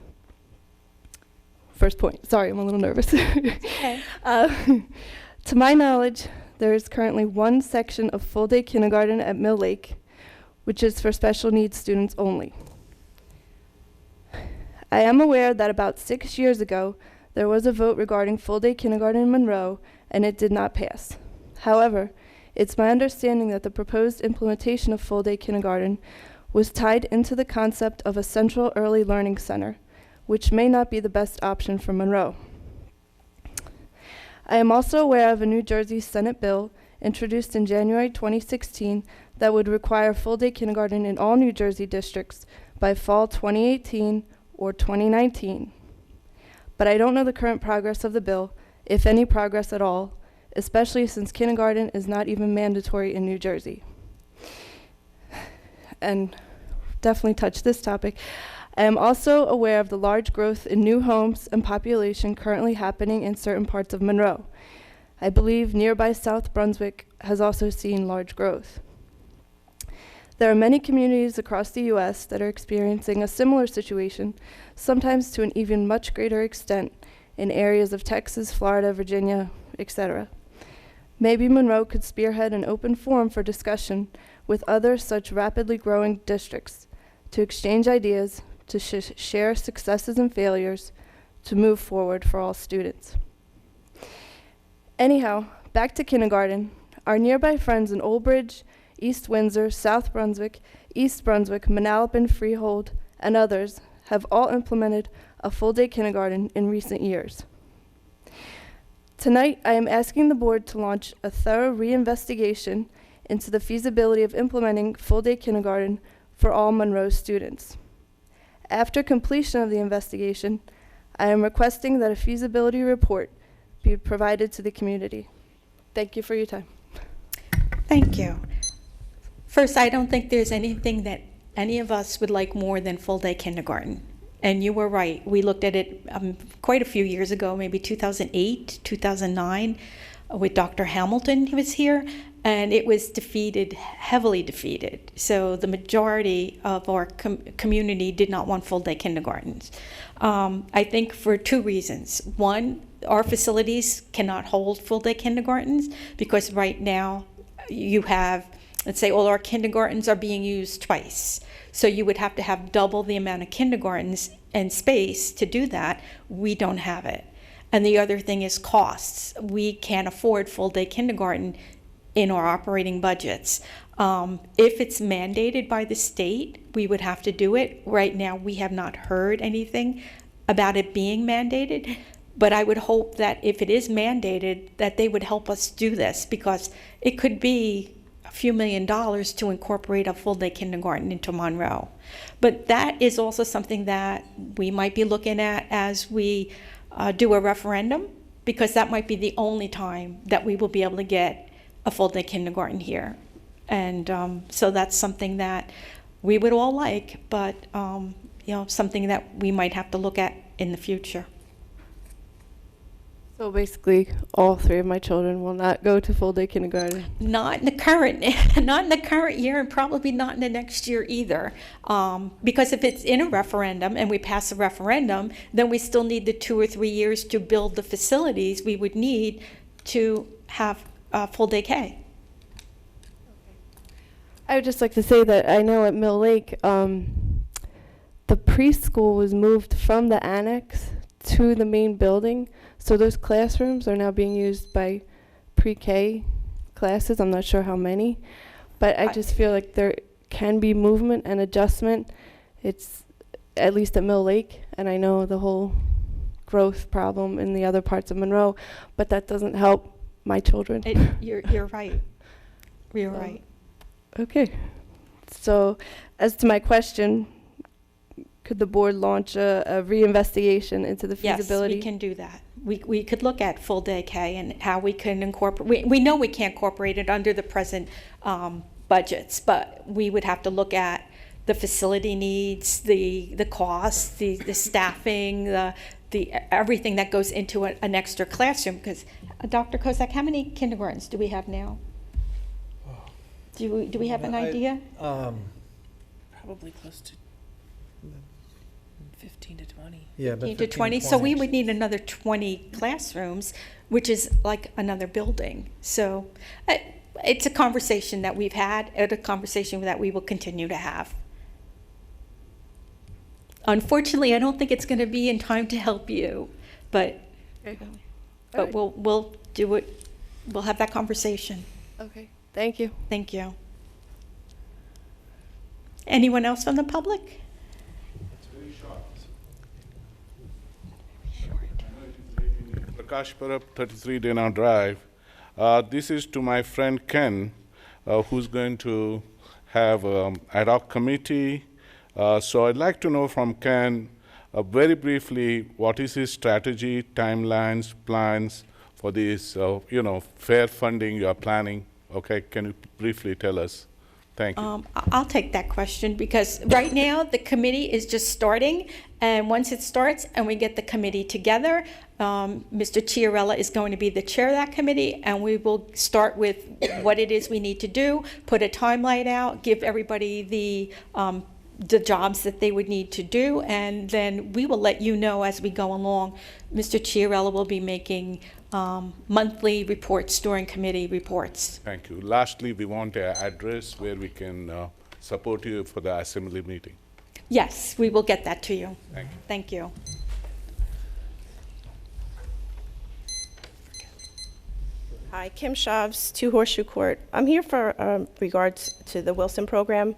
First point. Sorry, I'm a little nervous. Okay. To my knowledge, there is currently 1 section of full-day kindergarten at Mill Lake, which is for special needs students only. I am aware that about 6 years ago, there was a vote regarding full-day kindergarten in Monroe, and it did not pass. However, it's my understanding that the proposed implementation of full-day kindergarten was tied into the concept of a central early learning center, which may not be the best option for Monroe. I am also aware of a New Jersey Senate bill introduced in January 2016 that would require full-day kindergarten in all New Jersey districts by fall 2018 or 2019. But I don't know the current progress of the bill, if any progress at all, especially since kindergarten is not even mandatory in New Jersey. And definitely touch this topic. I am also aware of the large growth in new homes and population currently happening in certain parts of Monroe. I believe nearby South Brunswick has also seen large growth. There are many communities across the U.S. that are experiencing a similar situation, sometimes to an even much greater extent in areas of Texas, Florida, Virginia, etc. Maybe Monroe could spearhead an open forum for discussion with other such rapidly growing districts to exchange ideas, to share successes and failures, to move forward for all students. Anyhow, back to kindergarten. Our nearby friends in Old Bridge, East Windsor, South Brunswick, East Brunswick, Manalapan, Freehold, and others have all implemented a full-day kindergarten in recent years. Tonight, I am asking the board to launch a thorough reinvestigation into the feasibility of implementing full-day kindergarten for all Monroe students. After completion of the investigation, I am requesting that a feasibility report be provided to the community. Thank you for your time. Thank you. First, I don't think there's anything that any of us would like more than full-day kindergarten. And you were right. We looked at it quite a few years ago, maybe 2008, 2009, with Dr. Hamilton. He was here, and it was defeated, heavily defeated. So the majority of our community did not want full-day kindergartens. I think for two reasons. One, our facilities cannot hold full-day kindergartens because right now you have, let's say all our kindergartens are being used twice. So you would have to have double the amount of kindergartens and space to do that. We don't have it. And the other thing is costs. We can't afford full-day kindergarten in our operating budgets. If it's mandated by the state, we would have to do it. Right now, we have not heard anything about it being mandated, but I would hope that if it is mandated, that they would help us do this, because it could be a few $1,000,000 to incorporate a full-day kindergarten into Monroe. But that is also something that we might be looking at as we do a referendum, because that might be the only time that we will be able to get a full-day kindergarten here. And so that's something that we would all like, but something that we might have to look at in the future. So basically, all three of my children will not go to full-day kindergarten. Not in the current, not in the current year, and probably not in the next year either. Because if it's in a referendum and we pass a referendum, then we still need the 2 or 3 years to build the facilities we would need to have full-day K. I would just like to say that I know at Mill Lake, the preschool was moved from the annex to the main building. So those classrooms are now being used by pre-K classes. I'm not sure how many, but I just feel like there can be movement and adjustment. It's at least at Mill Lake, and I know the whole growth problem in the other parts of Monroe, but that doesn't help my children. You're right. You're right. Okay. So as to my question, could the board launch a reinvestigation into the feasibility? Yes, we can do that. We could look at full-day K and how we can incorporate. We know we can't incorporate it under the present budgets, but we would have to look at the facility needs, the costs, the staffing, the everything that goes into an extra classroom. Because Dr. Kozak, how many kindergartens do we have now? Do we have an idea? Probably close to 15 to 20. Yeah, 15 to 20. So we would need another 20 classrooms, which is like another building. So it's a conversation that we've had, and a conversation that we will continue to have. Unfortunately, I don't think it's going to be in time to help you, but we'll do it. We'll have that conversation. Okay. Thank you. Thank you. Anyone else from the public? Prakash Parab, 33 Dana Drive. This is to my friend Ken, who's going to have an ad hoc committee. So I'd like to know from Ken, very briefly, what is his strategy, timelines, plans for this, fair funding you are planning? Okay, can you briefly tell us? Thank you. I'll take that question because right now the committee is just starting, and once it starts and we get the committee together, Mr. Chiarella is going to be the chair of that committee, and we will start with what it is we need to do, put a timeline out, give everybody the jobs that they would need to do, and then we will let you know as we go along. Mr. Chiarella will be making monthly reports during committee reports. Thank you. Lastly, we want an address where we can support you for the assembly meeting. Yes, we will get that to you. Thank you. Thank you. Hi, Kim Shavs, 2 Horseshoe Court. I'm here for regards to the Wilson program.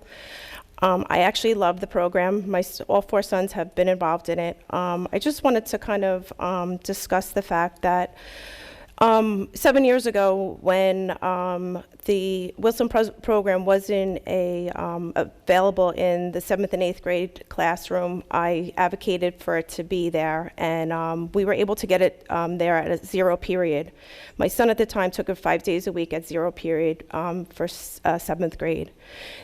I actually love the program. All 4 sons have been involved in it. I just wanted to kind of discuss the fact that 7 years ago, when the Wilson program wasn't available in the 7th and 8th grade classroom, I advocated for it to be there, and we were able to get it there at a 0 period. My son at the time took it 5 days a week at 0 period for 7th grade.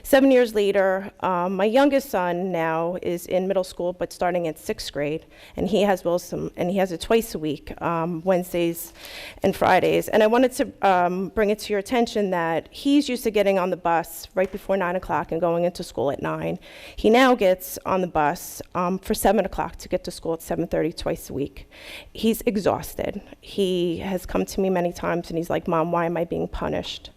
7 years later, my youngest son now is in middle school, but starting at 6th grade, and he has Wilson, and he has it twice a week, Wednesdays and Fridays. And I wanted to bring it to your attention that he's used to getting on the bus right before 9 o'clock and going into school at 9. He now gets on the bus for 7 o'clock to get to school at 7:30 twice a week. He's exhausted. He has come to me many times and he's like, "Mom, why am I being punished?"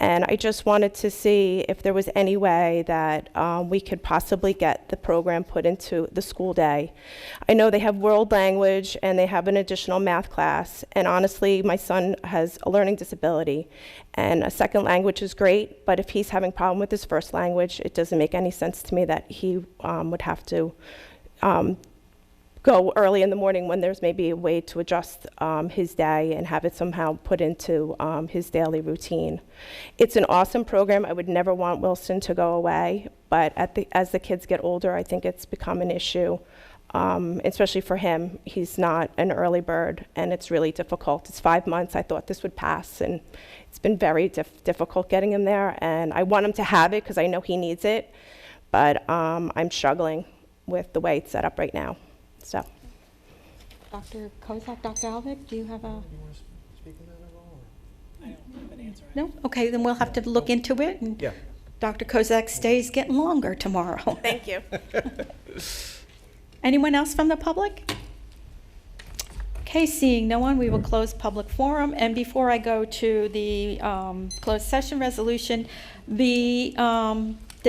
And I just wanted to see if there was any way that we could possibly get the program put into the school day. I know they have world language and they have an additional math class. And honestly, my son has a learning disability. And a second language is great, but if he's having a problem with his first language, it doesn't make any sense to me that he would have to go early in the morning when there's maybe a way to adjust his day and have it somehow put into his daily routine. It's an awesome program. I would never want Wilson to go away, but as the kids get older, I think it's become an issue, especially for him. He's not an early bird, and it's really difficult. It's 5 months. I thought this would pass, and it's been very difficult getting him there, and I want him to have it because I know he needs it, but I'm struggling with the way it's set up right now. So, Dr. Kozak, Dr. Alvick, do you have a? Do you want to speak on that at all? Or? I don't have an answer. No? Okay, then we'll have to look into it. And Yeah. Dr. Kozak's day is getting longer tomorrow. Thank you. Anyone else from the public? Okay, seeing no one, we will close public forum. And before I go to the closed session resolution, the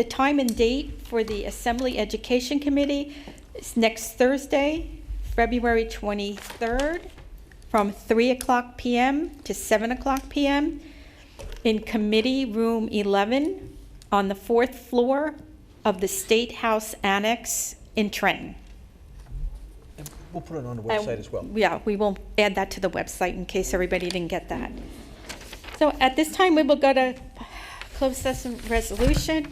time and date for the Assembly Education Committee is next Thursday, February 23rd, from 3 o'clock p.m. to 7 o'clock p.m. in Committee Room 11 on the 4th floor of the State House Annex in Trenton. And we'll put it on the website as well. Yeah, we will add that to the website in case everybody didn't get that. So at this time, we will go to closed session resolution.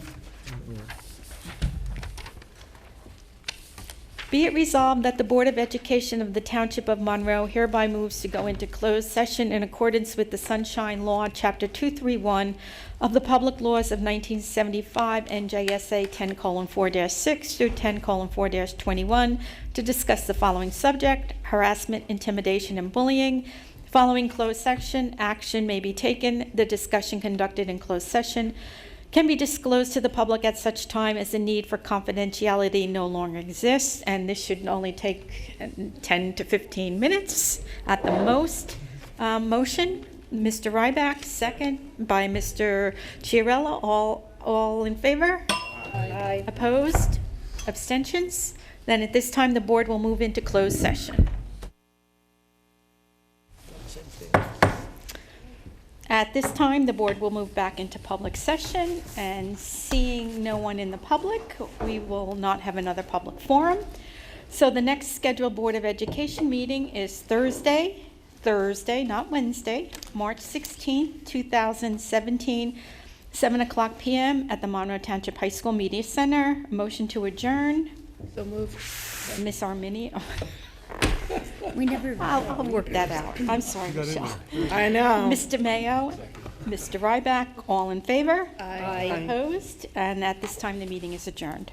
Be it resolved that the Board of Education of the Township of Monroe hereby moves to go into closed session in accordance with the Sunshine Law, Chapter 231 of the Public Laws of 1975, NJSA 10:4-6 through 10:4-21, to discuss the following subject: harassment, intimidation, and bullying. Following closed session, action may be taken. The discussion conducted in closed session can be disclosed to the public at such time as the need for confidentiality no longer exists, and this should only take 10 to 15 minutes at the most. Motion, Mr. Ryback, second by Mr. Chiarella. All in favor? Aye. Opposed? Abstentions? Then at this time, the board will move into closed session. At this time, the board will move back into public session, and seeing no one in the public, we will not have another public forum. So the next scheduled Board of Education meeting is Thursday, not Wednesday, March 16th, 2017, 7 o'clock p.m. at the Monroe Township High School Media Center. Motion to adjourn. So moved. Miss Armini. We never. I'll work that out. I'm sorry, Michelle. I know. Mr. Mayo, Mr. Ryback, all in favor? Aye. Opposed? And at this time, the meeting is adjourned.